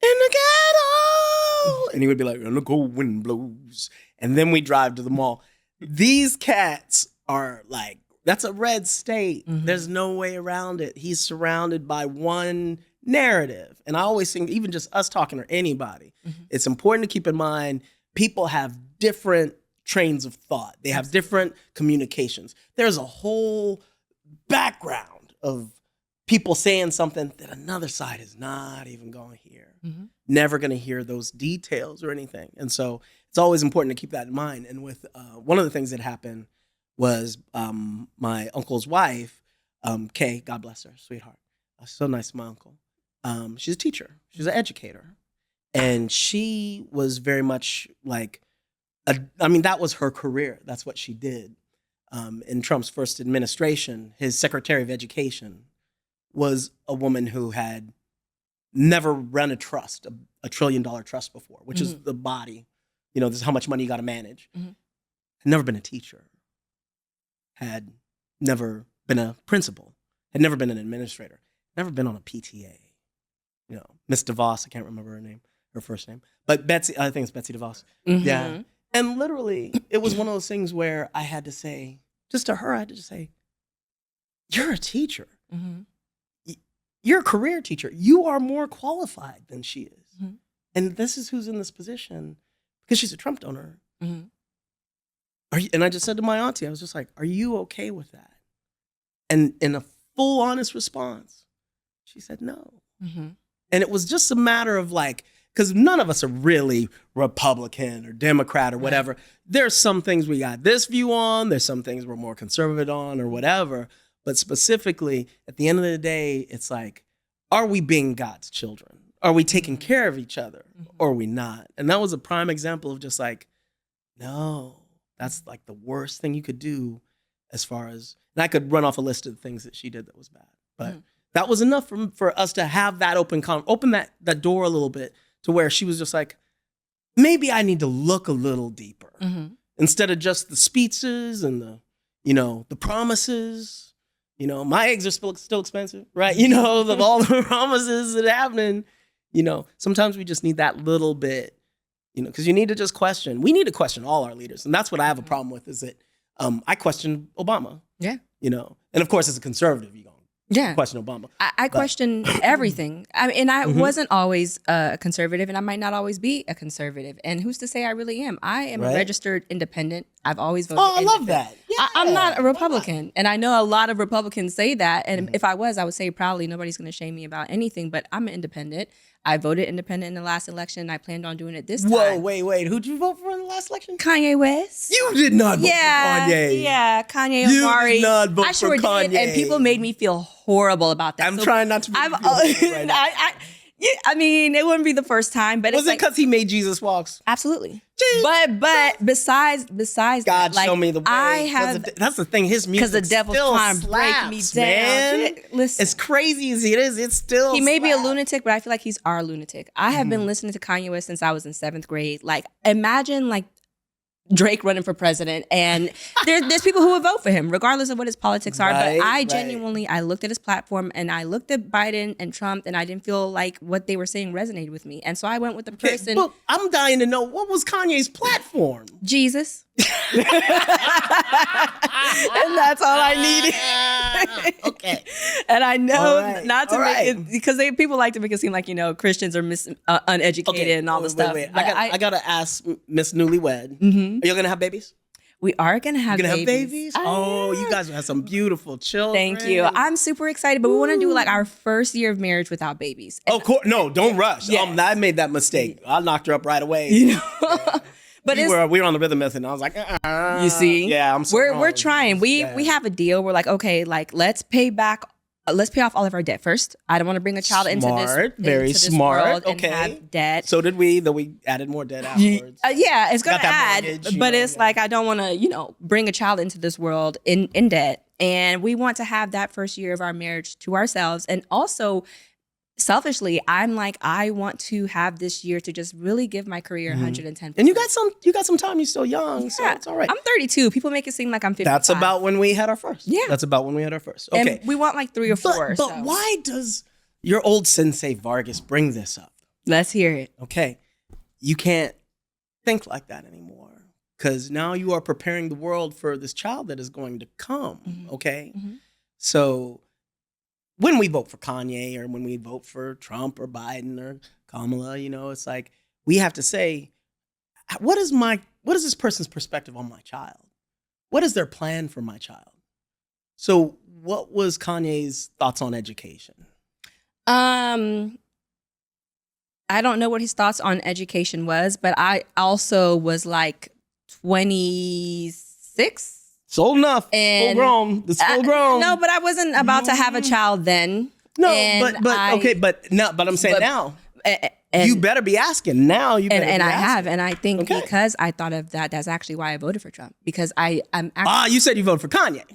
in the ghetto. And he would be like, and the cold wind blows. And then we drive to the mall. These cats are like, that's a red state. There's no way around it. He's surrounded by one narrative. And I always think, even just us talking or anybody, it's important to keep in mind, people have different trains of thought. They have different communications. There's a whole background of people saying something that another side is not even going to hear. Never going to hear those details or anything. And so it's always important to keep that in mind. And with one of the things that happened was my uncle's wife, Kay, God bless her, sweetheart. So nice to my uncle. She's a teacher. She's an educator. And she was very much like, that was her career. That's what she did. In Trump's first administration, his Secretary of Education was a woman who had never run a trust, a $1 trillion trust before, which is the body. This is how much money you got to manage. Had never been a teacher. Had never been a principal. Had never been an administrator. Never been on a PTA. Miss DeVos, I can't remember her first name. But Betsy, I think it's Betsy DeVos. Yeah. And literally, it was one of those things where I had to say, just to her, I had to just say, you're a teacher. You're a career teacher. You are more qualified than she is. And this is who's in this position because she's a Trump donor. And I just said to my auntie, I was just like, are you okay with that? And in a full honest response, she said no. And it was just a matter of like, because none of us are really Republican or Democrat or whatever. There's some things we got this view on. There's some things we're more conservative on or whatever. But specifically, at the end of the day, it's like, are we being God's children? Are we taking care of each other or are we not? And that was a prime example of just like, no, that's like the worst thing you could do as far as, and I could run off a list of the things that she did that was bad. But that was enough for us to have that open that door a little bit to where she was just like, maybe I need to look a little deeper instead of just the speeches and the promises. My eggs are still expensive, right? All the promises that are happening. Sometimes we just need that little bit, because you need to just question. We need to question all our leaders, and that's what I have a problem with. Is that I question Obama. Yeah. And of course, as a conservative, you question Obama. I question everything. I wasn't always a conservative, and I might not always be a conservative. And who's to say I really am? I am a registered independent. I've always voted independent. I love that. Yeah. I'm not a Republican. And I know a lot of Republicans say that. And if I was, I would say proudly, nobody's going to shame me about anything. But I'm an independent. I voted independent in the last election. And I planned on doing it this time. Whoa, wait. Who'd you vote for in the last election? Kanye West. You did not vote for Kanye. Yeah, Kanye Omari. You did not vote for Kanye. Did, and people made me feel horrible about that. I'm trying not to make you feel right now. It wouldn't be the first time, but was it because he made Jesus walks? Absolutely. But besides God, that, show me the way. That's the thing. His music, because the devil's trying to break me down. Man. Listen, as crazy as it is, it's still. He may be a lunatic, but I feel like he's our lunatic. I have been listening to Kanye West since I was in 7th grade. Like, imagine Drake running for president, and there's people who would vote for him regardless of what his politics are. But I genuinely, I looked at his platform and I looked at Biden and Trump, and I didn't feel like what they were saying resonated with me. And so I went with the person. But I'm dying to know, what was Kanye's platform? Jesus. And that's all I needed. Okay. And I know not to make it, because people like to make it seem like, Christians are uneducated and all this stuff. Wait. I got to ask Miss Newlywed. Are you going to have babies? We are going to have babies. You're going to have babies? Oh, you guys will have some beautiful children. Thank you. I'm super excited, but we want to do our first year of marriage without babies. Of course. No, don't rush. Yes. I made that mistake. I knocked her up right away. But we were on the rhythm method, and I was like, You see? Yeah, I'm so We're trying. We have a deal. We're like, okay, let's pay back let's pay off all of our debt first. I don't want to bring a child into this world and have debt. So did we, though we added more debt afterwards. Yeah, it's going to Got that add, mortgage, but it's like, I don't want to, bring a child into this world in debt. And we want to have that first year of our marriage to ourselves. And also, selfishly, I'm like, I want to have this year to just really give my career 110%. And you got some time. You're still young, so it's all right. I'm 32. People make it seem like I'm 55. That's about when we had our first. Yeah. That's about when we had our first. Okay. And we want like 3 or 4. But why does your old sensei Vargus bring this up? Let's hear it. Okay. You can't think like that anymore because now you are preparing the world for this child that is going to come. Okay. So when we vote for Kanye or when we vote for Trump or Biden or Kamala, it's like we have to say, what is this person's perspective on my child? What is their plan for my child? So what was Kanye's thoughts on education? I don't know what his thoughts on education was, but I also was like 26. It's old enough. Full grown. It's full grown. No, but I wasn't about to have a child then. No, but I'm saying now. You better be asking now. You better and be I asking. have, and I think because I thought of that, that's actually why I voted for Trump. Because I'm actually. You said you voted for Kanye.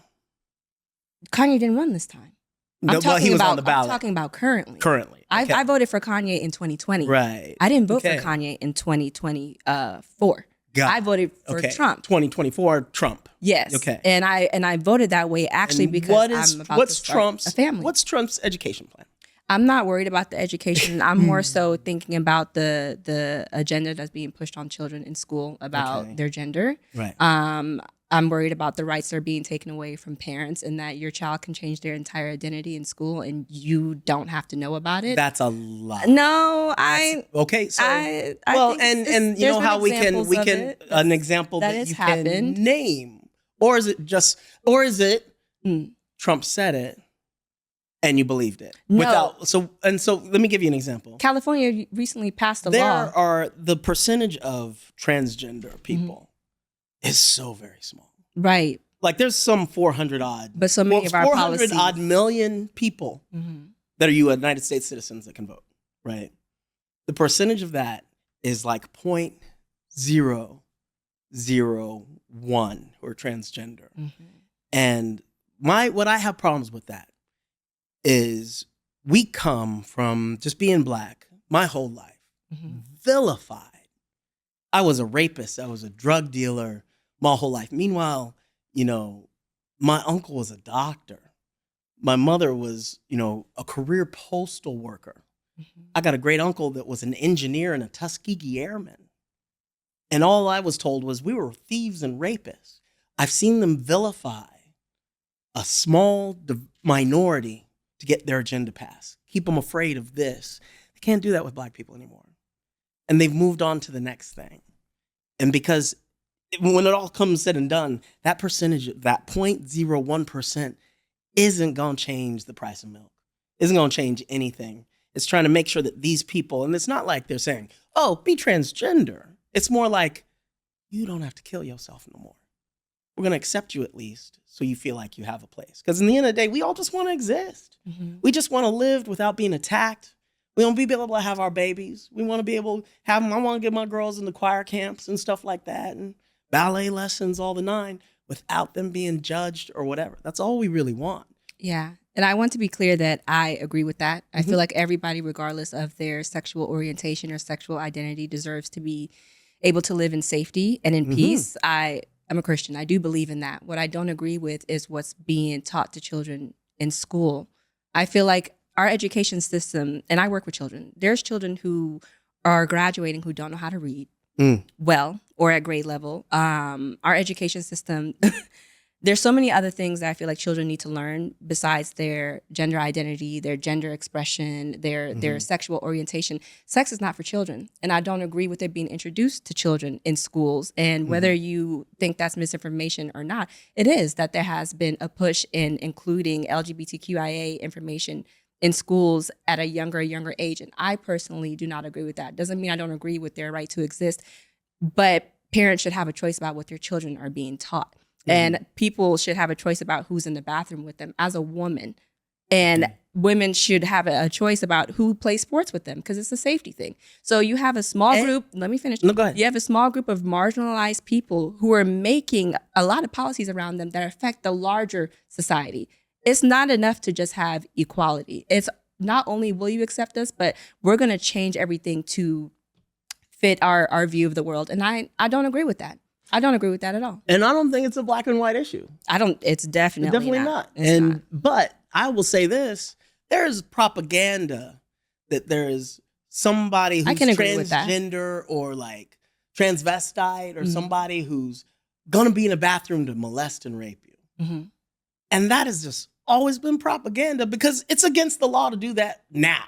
He didn't run this time. He was on the ballot. I'm talking about currently. Currently. Okay. I voted for Kanye in 2020. Right. I didn't vote for Kanye in 2024. I voted for Trump. 2024 Trump. Yes. Okay. And I voted that way actually because I'm about to start a family. What's Trump's education plan? I'm not worried about the education. I'm more so thinking about the agenda that's being pushed on children in school about their gender. Right. I'm worried about the rights that are being taken away from parents and that your child can change their entire identity in school and you don't have to know about it. That's a lot. No, okay. So I and you know how we can an example that you can name, or is it Trump said it and you believed it so let me give you an example. California recently passed a law. There are the percentage of transgender people is so very small. Right. Like there's some 400 odd. But so many of our 400 odd million people that are United States citizens that can vote, right? The percentage of that is like 0.001 who are transgender. And what I have problems with that is we come from just being black my whole life, vilified. I was a rapist. I was a drug dealer my whole life. Meanwhile, my uncle was a doctor. My mother was, a career postal worker. I got a great uncle that was an engineer and a Tuskegee Airman. And all I was told was we were thieves and rapists. I've seen them vilify a small minority to get their agenda passed. Keep them afraid of this. They can't do that with black people anymore. And they've moved on to the next thing. And because when it all comes said and done, that percentage, that 0.01% isn't going to change the price of milk. Isn't going to change anything. It's trying to make sure that these people, and it's not like they're saying, oh, be transgender. It's more like, you don't have to kill yourself no more. We're going to accept you at least so you feel like you have a place. Because in the end of the day, we all just want to exist. We just want to live without being attacked. We want to be able to have our babies. We want to be able to have them. I want to get my girls in the choir camps and stuff like that and ballet lessons, all the nine, without them being judged or whatever. That's all we really want. Yeah. And I want to be clear that I agree with that. I feel like everybody, regardless of their sexual orientation or sexual identity, deserves to be able to live in safety and in peace. I'm a Christian. I do believe in that. What I don't agree with is what's being taught to children in school. I feel like our education system, and I work with children, there's children who are graduating who don't know how to read well or at grade level. Our education system, there's so many other things that I feel like children need to learn besides their gender identity, their gender expression, their sexual orientation. Sex is not for children. And I don't agree with it being introduced to children in schools. And whether you think that's misinformation or not, it is that there has been a push in including LGBTQIA information in schools at a younger age. And I personally do not agree with that. Doesn't mean I don't agree with their right to exist, but parents should have a choice about what their children are being taught. And people should have a choice about who's in the bathroom with them. As a woman, And women should have a choice about who plays sports with them because it's a safety thing. So you have a small group. Let me finish. No, go ahead. You have a small group of marginalized people who are making a lot of policies around them that affect the larger society. It's not enough to just have equality. It's not only will you accept us, but we're going to change everything to fit our view of the world. And I don't agree with that. I don't agree with that at all. And I don't think it's a black and white issue. It's definitely not. It's not. But I will say this, there's propaganda that there is somebody who's transgender or like transvestite or somebody who's going to be in a bathroom to molest and rape you. Mm-hmm. And that has just always been propaganda because it's against the law to do that now.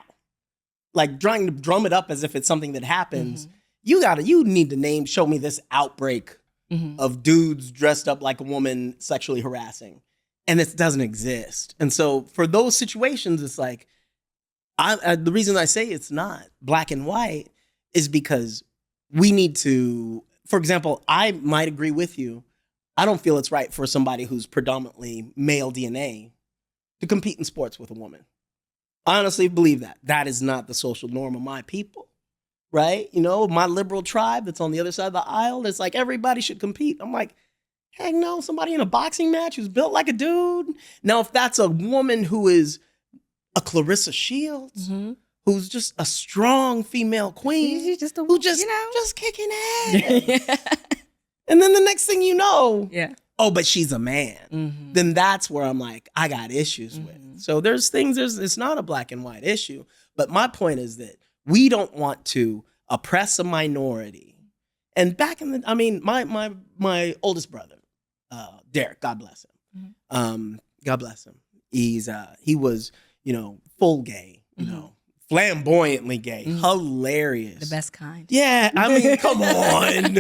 Like trying to drum it up as if it's something that happens. You need to show me this outbreak of dudes dressed up like a woman sexually harassing. And it doesn't exist. And so for those situations, it's like, the reason I say it's not black and white is because we need to, for example, I might agree with you. I don't feel it's right for somebody who's predominantly male DNA to compete in sports with a woman. I honestly believe that. That is not the social norm of my people. Right? You know, my liberal tribe that's on the other side of the aisle, it's like everybody should compete. I'm like, heck no, somebody in a boxing match who's built like a dude. Now, if that's a woman who is a Clarissa Shields, who's just a strong female queen, who just kicking ass. And then the next thing you know, oh, but she's a man. Then that's where I'm like, I got issues with. So it's not a black and white issue. But my point is that we don't want to oppress a minority. And back in my oldest brother, Derek, God bless him. God bless him. He was, full gay, flamboyantly gay, hilarious. The best kind. Yeah, I mean, come on,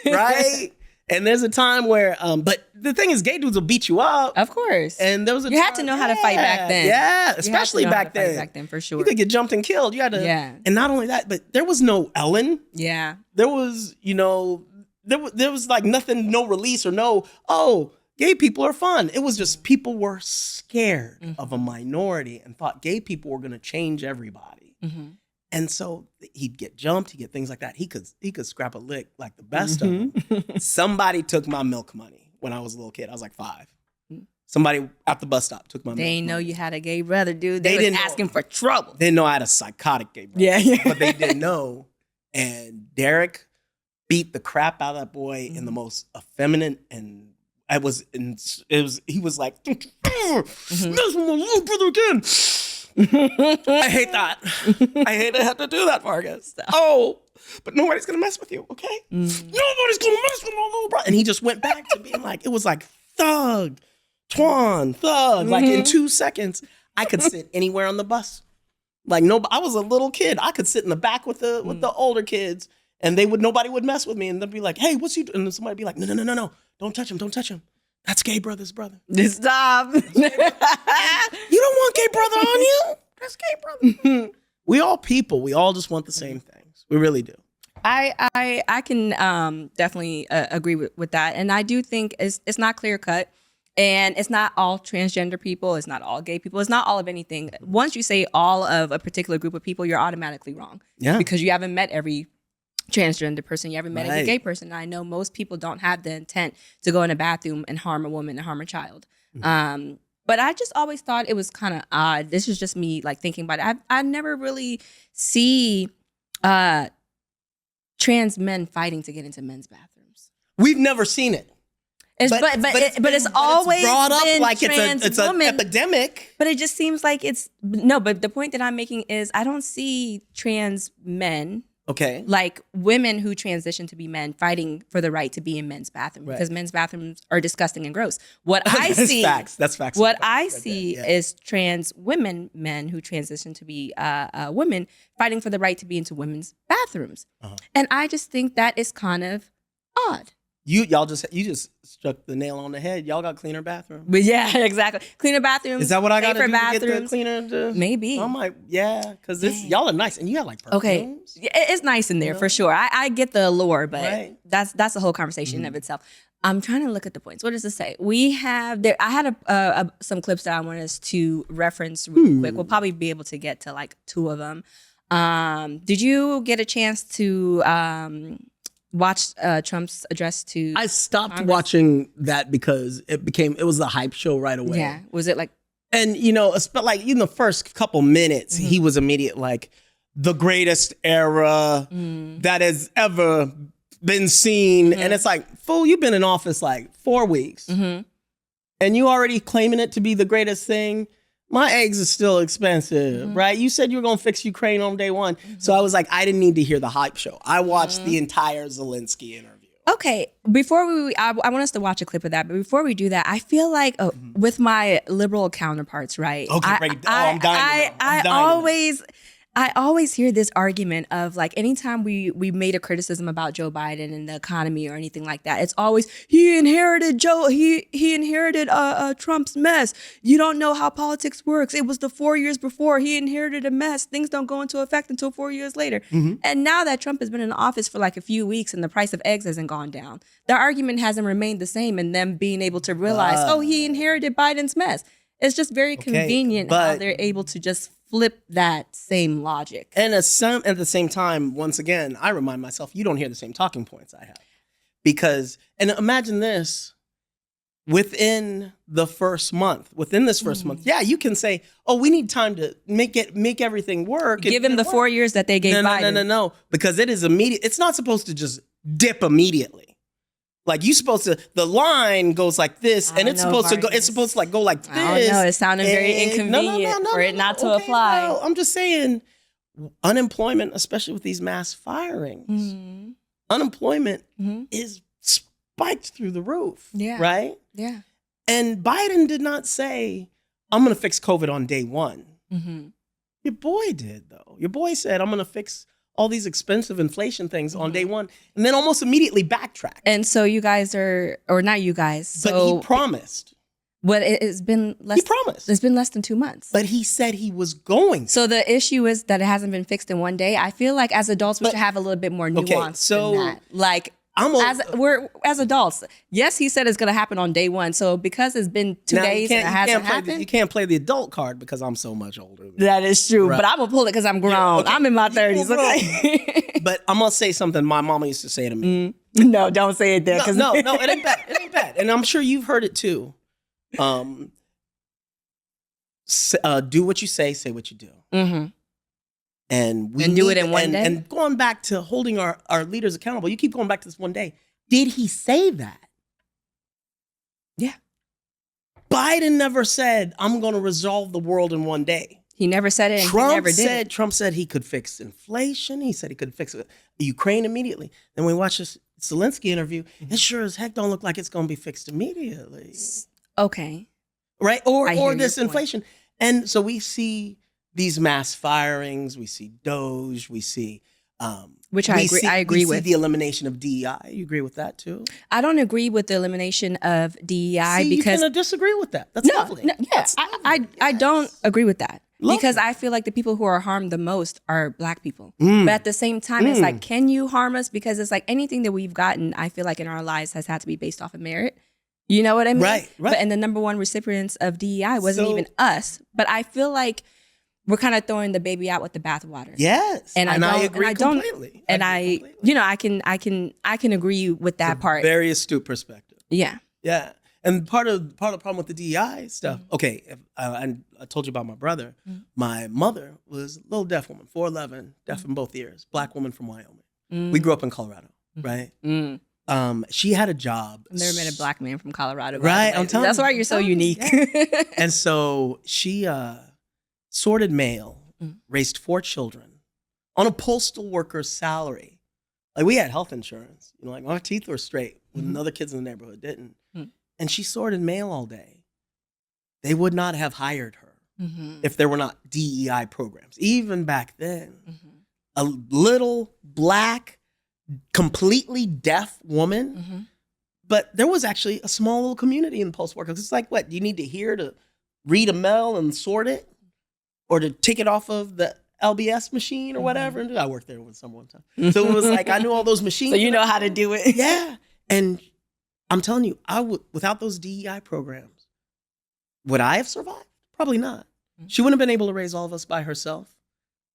right? And there's a time where, but the thing is, gay dudes will beat you up. Of course. And there was you had to know how to fight back then. Yeah, especially back then. Back then, for sure. You could get jumped and killed. You had to. Yeah. And not only that, but there was no Ellen. Yeah. There was, there was like nothing, no release or gay people are fun. It was just people were scared of a minority and thought gay people were going to change everybody. And so he'd get jumped, he'd get things like that. He could scrap a lick like the best of them. Somebody took my milk money when I was a little kid. I was like 5. Somebody at the bus stop took my milk money. They didn't know you had a gay brother, dude. They was asking for trouble. They didn't know I had a psychotic gay brother. Yeah. But they didn't know. And Derek beat the crap out of that boy in the most effeminate and he was like, that's my little brother again. I hate that. I hate to have to do that, Vargus. Oh, but nobody's gonna mess with you, okay? Nobody's gonna mess with my little brother. And he just went back to being like, it was like thug. Like in 2 seconds, I could sit anywhere on the bus. Like I was a little kid. I could sit in the back with the older kids, and nobody would mess with me. And they'd be like, "Hey, what's he doing?" And then somebody'd be like, "No, don't touch him. That's gay brother's brother." Stop. You don't want gay brother on you. That's gay brother. We all people. We all just want the same things. We really do. I can definitely agree with that, and I do think it's not clear cut, and it's not all transgender people. It's not all gay people. It's not all of anything. Once you say all of a particular group of people, you're automatically wrong. Yeah, because you haven't met every transgender person. You haven't met a gay person. And I know most people don't have the intent to go in a bathroom and harm a woman and harm a child. But I just always thought it was kind of odd. This is just me like thinking about it. I never really see trans men fighting to get into men's bathrooms. We've never seen it. But it's always brought up been like it's an epidemic. But it just seems like but the point that I'm making is I don't see trans men, like women who transition to be men, fighting for the right to be in men's bathrooms because men's bathrooms are disgusting and gross. What I see, that's facts. What I see is trans men who transition to be women fighting for the right to be into women's bathrooms, and I just think that is kind of odd. You just struck the nail on the head. Y'all got cleaner bathrooms. But yeah, exactly. Cleaner bathrooms. Is that what I got to do bathrooms. to get the cleaner? Maybe. I'm like, because y'all are nice, and you have like perfumes. Okay, it's nice in there for sure. I get the allure, but that's a whole conversation in of itself. I'm trying to look at the points. What does it say? We have there. I had some clips that I want us to reference really quick. We'll probably be able to get to like 2 of them. Did you get a chance to watch Trump's address to? I stopped Congress? watching that because it was the hype show right away. Yeah. Was it like? And like in the first couple minutes, he was immediate like the greatest era that has ever been seen. And it's like, fool, you've been in office like 4 weeks and you already claiming it to be the greatest thing. My eggs are still expensive, right? You said you were going to fix Ukraine on day one. So I was like, I didn't need to hear the hype show. I watched the entire Zelensky interview. Okay, before I want us to watch a clip of that, but before we do that, I feel like with my liberal counterparts, right? Okay, break it down. I'm dying to know. I always hear this argument of like anytime we made a criticism about Joe Biden and the economy or anything like that, it's always he inherited Trump's mess. You don't know how politics works. It was the 4 years before he inherited a mess. Things don't go into effect until 4 years later. And now that Trump has been in office for like a few weeks and the price of eggs hasn't gone down, the argument hasn't remained the same. And them being able to realize, he inherited Biden's mess. It's just very convenient how they're able to just flip that same logic. And at the same time, once again, I remind myself, you don't hear the same talking points I have. And imagine this, within this first month, yeah, you can say, we need time to make everything work. Give him the 4 years that they gave Biden. No, because it is immediate. It's not supposed to just dip immediately. Like the line goes like this, and it's supposed to go like this. I don't know. It sounded very inconvenient for it not to apply. Well, I'm just saying, unemployment, especially with these mass firings, unemployment is spiked through the roof. Yeah. Right? Yeah. And Biden did not say, I'm going to fix COVID on day one. Your boy did, though. Your boy said, I'm going to fix all these expensive inflation things on day one, and then almost immediately backtrack. And so you guys are, or not you guys. But he promised. But it's been less. He promised. It's been less than 2 months. But he said he was going. So the issue is that it hasn't been fixed in one day. I feel like as adults, we should have a little bit more nuance than that. Like, as adults, yes, he said it's going to happen on day one. So because it's been 2 days and it hasn't happened. You can't play the adult card because I'm so much older. That is true. Right. But I'm going to pull it because I'm grown. Yeah, okay. I'm in my 30s. Okay. But I'm going to say something my mama used to say to me. No, don't say it there. No, it ain't bad. It ain't bad. And I'm sure you've heard it too. Do what you say what you do. And do it in one day. And going back to holding our leaders accountable, you keep going back to this one day. Did he say that? Yeah. Biden never said, I'm going to resolve the world in one day. He never said it, and he never did. Trump said he could fix inflation. He said he could fix Ukraine immediately. Then we watch this Zelensky interview. It sure as heck don't look like it's going to be fixed immediately. Okay. Right? Or this inflation. And so we see these mass firings, we see DOGE, we see which I agree with. We see the elimination of DEI. You agree with that too? I don't agree with the elimination of DEI because you can disagree with that. That's lovely. No, yes, I don't agree with that. Lovely. Because I feel like the people who are harmed the most are Black people. But at the same time, it's like, can you harm us? Because it's like anything that we've gotten, I feel like in our lives has had to be based off of merit. You know what I mean? Right. And the number one recipients of DEI wasn't even us. But I feel like we're kind of throwing the baby out with the bathwater. Yes, and I agree completely. And I can agree with that part. Very astute perspective. Yeah. And part of the problem with the DEI stuff. Okay, I told you about my brother. My mother was a little deaf woman, 4'11", deaf in both ears, Black woman from Wyoming. We grew up in Colorado, right? She had a job. I've never met a Black man from Colorado. Right, I'm telling you. That's why you're so unique. Yeah. And so she sorted mail, raised 4 children on a postal worker's salary. Like, we had health insurance. Like, our teeth were straight when other kids in the neighborhood didn't. And she sorted mail all day. They would not have hired her if there were not DEI programs. Even back then, a little Black, completely deaf woman. But there was actually a small little community in post workers. It's like, what, you need to hear to read a mail and sort it? Or to take it off of the LBS machine or whatever. And I worked there with someone one time. So it was like, I knew all those machines. So you know how to do it. Yeah. And I'm telling you, I would, without those DEI programs, would I have survived? Probably not. She wouldn't have been able to raise all of us by herself.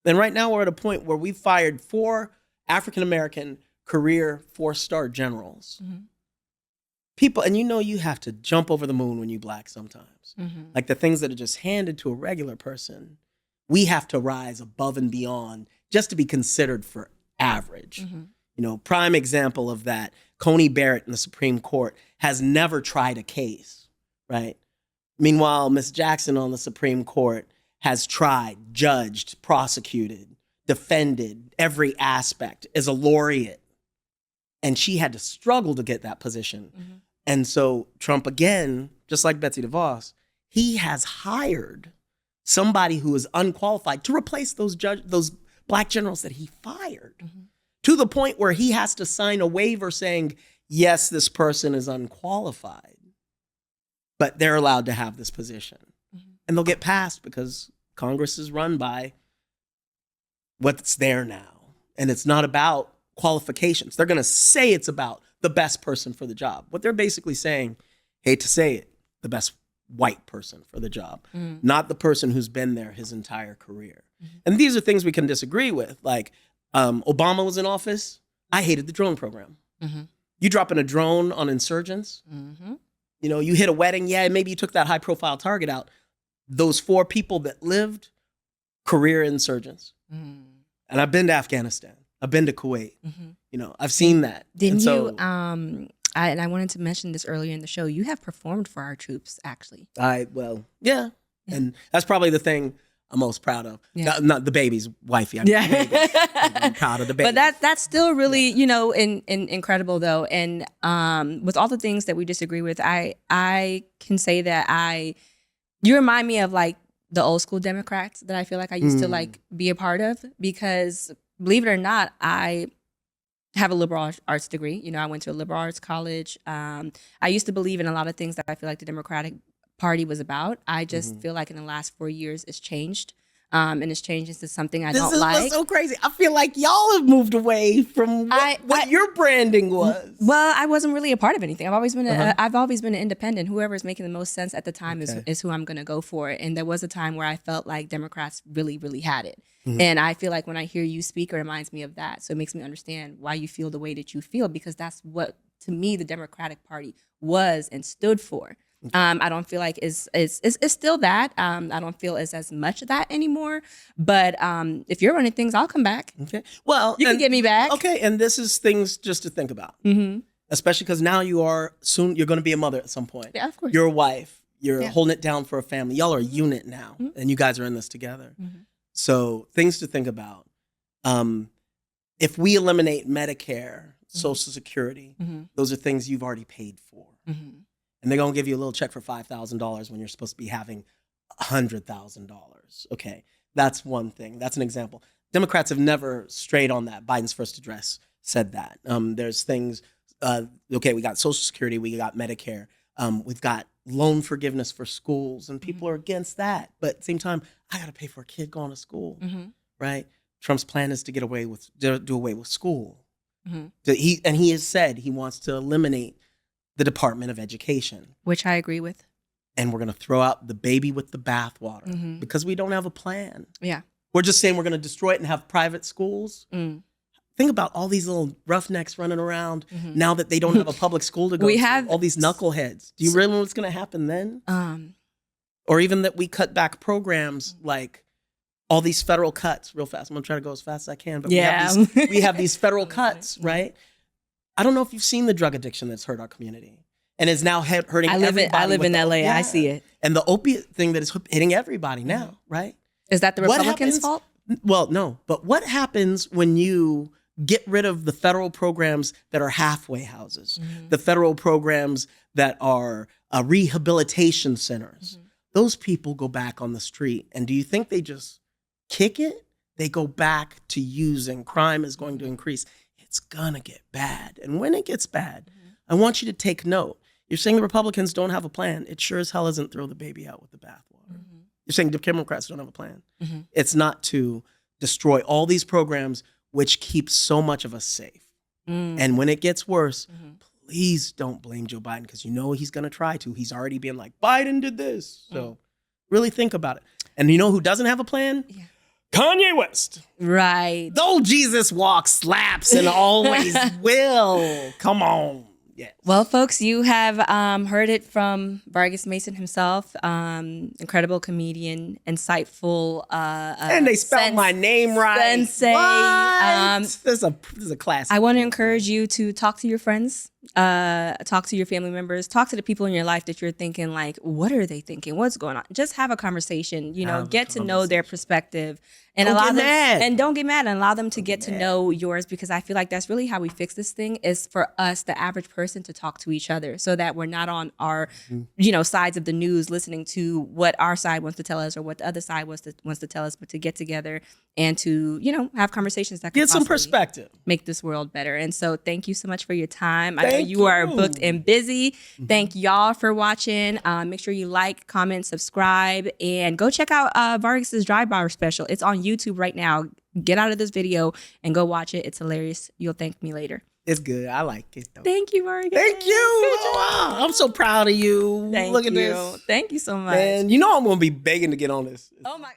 And right now we're at a point where we've fired 4 African-American career 4-star generals. People, and you have to jump over the moon when you Black sometimes. Like the things that are just handed to a regular person, we have to rise above and beyond just to be considered for average. Prime example of that, Coney Barrett in the Supreme Court has never tried a case, right? Meanwhile, Ms. Jackson on the Supreme Court has tried, judged, prosecuted, defended every aspect, is a laureate. And she had to struggle to get that position. And so Trump, again, just like Betsy DeVos, he has hired somebody who is unqualified to replace those Black generals that he fired, to the point where he has to sign a waiver saying, yes, this person is unqualified, but they're allowed to have this position. And they'll get passed because Congress is run by what's there now. And it's not about qualifications. They're going to say it's about the best person for the job. What they're basically saying, hate to say it, the best white person for the job, not the person who's been there his entire career. And these are things we can disagree with. Like Obama was in office. I hated the drone program. You dropping a drone on insurgents, you hit a wedding. Yeah, maybe you took that high profile target out. Those 4 people that lived, career insurgents. And I've been to Afghanistan. I've been to Kuwait. I've seen that. Didn't you? And I wanted to mention this earlier in the show. You have performed for our troops, actually. Yeah. And that's probably the thing I'm most proud of. Not the baby's wifey. I'm proud of the baby. But that's still really, incredible though. And with all the things that we disagree with, I can say that you remind me of like the old school Democrats that I feel like I used to like be a part of, because believe it or not, I have a liberal arts degree. I went to a liberal arts college. I used to believe in a lot of things that I feel like the Democratic Party was about. I just feel like in the last 4 years it's changed. And it's changed into something I don't like. This is so crazy. I feel like y'all have moved away from what your branding was. Well, I wasn't really a part of anything. I've always been an independent. Whoever is making the most sense at the time is who I'm going to go for. And there was a time where I felt like Democrats really, really had it. And I feel like when I hear you speak, it reminds me of that. So it makes me understand why you feel the way that you feel, because that's what, to me, the Democratic Party was and stood for. I don't feel like it's still that. I don't feel it's as much of that anymore. But if you're running things, I'll come back. Okay. Well, you can get me back. Okay. And this is things just to think about, especially because now you're going to be a mother at some point. Yeah, of course. You're a wife. You're holding it down for a family. Y'all are a unit now, and you guys are in this together. So things to think about. If we eliminate Medicare, Social Security, those are things you've already paid for. And they're going to give you a little check for $5,000 when you're supposed to be having $100,000. Okay, that's one thing. That's an example. Democrats have never strayed on that. Biden's first address said that. There's things, we got Social Security, we got Medicare, we've got loan forgiveness for schools, and people are against that. But at the same time, I got to pay for a kid going to school, right? Trump's plan is to do away with school. He has said he wants to eliminate the Department of Education. Which I agree with. And we're going to throw out the baby with the bathwater because we don't have a plan. Yeah. We're just saying we're going to destroy it and have private schools. Think about all these little roughnecks running around now that they don't have a public school to go to. Have all these knuckleheads. Do you really know what's going to happen then? Or even that we cut back programs like all these federal cuts real fast. I'm going to try to go as fast as I can. But we have these federal cuts, right? I don't know if you've seen the drug addiction that's hurt our community and is now hurting everybody. I live in LA. I see it. And the opiate thing that is hitting everybody now, right? Is that the Republicans' fault? Well, no. But what happens when you get rid of the federal programs that are halfway houses, the federal programs that are rehabilitation centers? Those people go back on the street. And do you think they just kick it? They go back to using. Crime is going to increase. It's gonna get bad. And when it gets bad, I want you to take note. You're saying the Republicans don't have a plan. It sure as hell isn't throw the baby out with the bathwater. You're saying the Democrats don't have a plan. It's not to destroy all these programs which keep so much of us safe. And when it gets worse, please don't blame Joe Biden because you know he's going to try to. He's already been like, Biden did this. So really think about it. And you know who doesn't have a plan? Yeah. Kanye West. Right. Though Jesus walks, slaps, and always will. Come on. Yes. Well, folks, you have heard it from Vargus Mason himself, incredible comedian, insightful. And they spelled my name right. Sensei. This is a classic. I want to encourage you to talk to your friends, talk to your family members, talk to the people in your life that you're thinking like, what are they thinking? What's going on? Just have a conversation. Get to know their perspective. And don't allow get them, mad. and don't get mad, and allow them to get to know yours, because I feel like that's really how we fix this thing, is for us, the average person, to talk to each other, so that we're not on our, sides of the news, listening to what our side wants to tell us or what the other side wants to tell us, but to get together and to, have conversations that can get some perspective, make this world better. And so thank you so much for your time. I know Thank you are you. booked and busy. Thank y'all for watching. Make sure you like, comment, subscribe, and go check out Vargus's Dry Bar special. It's on YouTube right now. Get out of this video and go watch it. It's hilarious. You'll thank me later. It's good. I like it though. Thank you, Vargus. Thank you. Oh, wow. I'm so proud of you. Thank Look you. at this. Thank you so much. And you know I'm going to be begging to get on this. Oh my.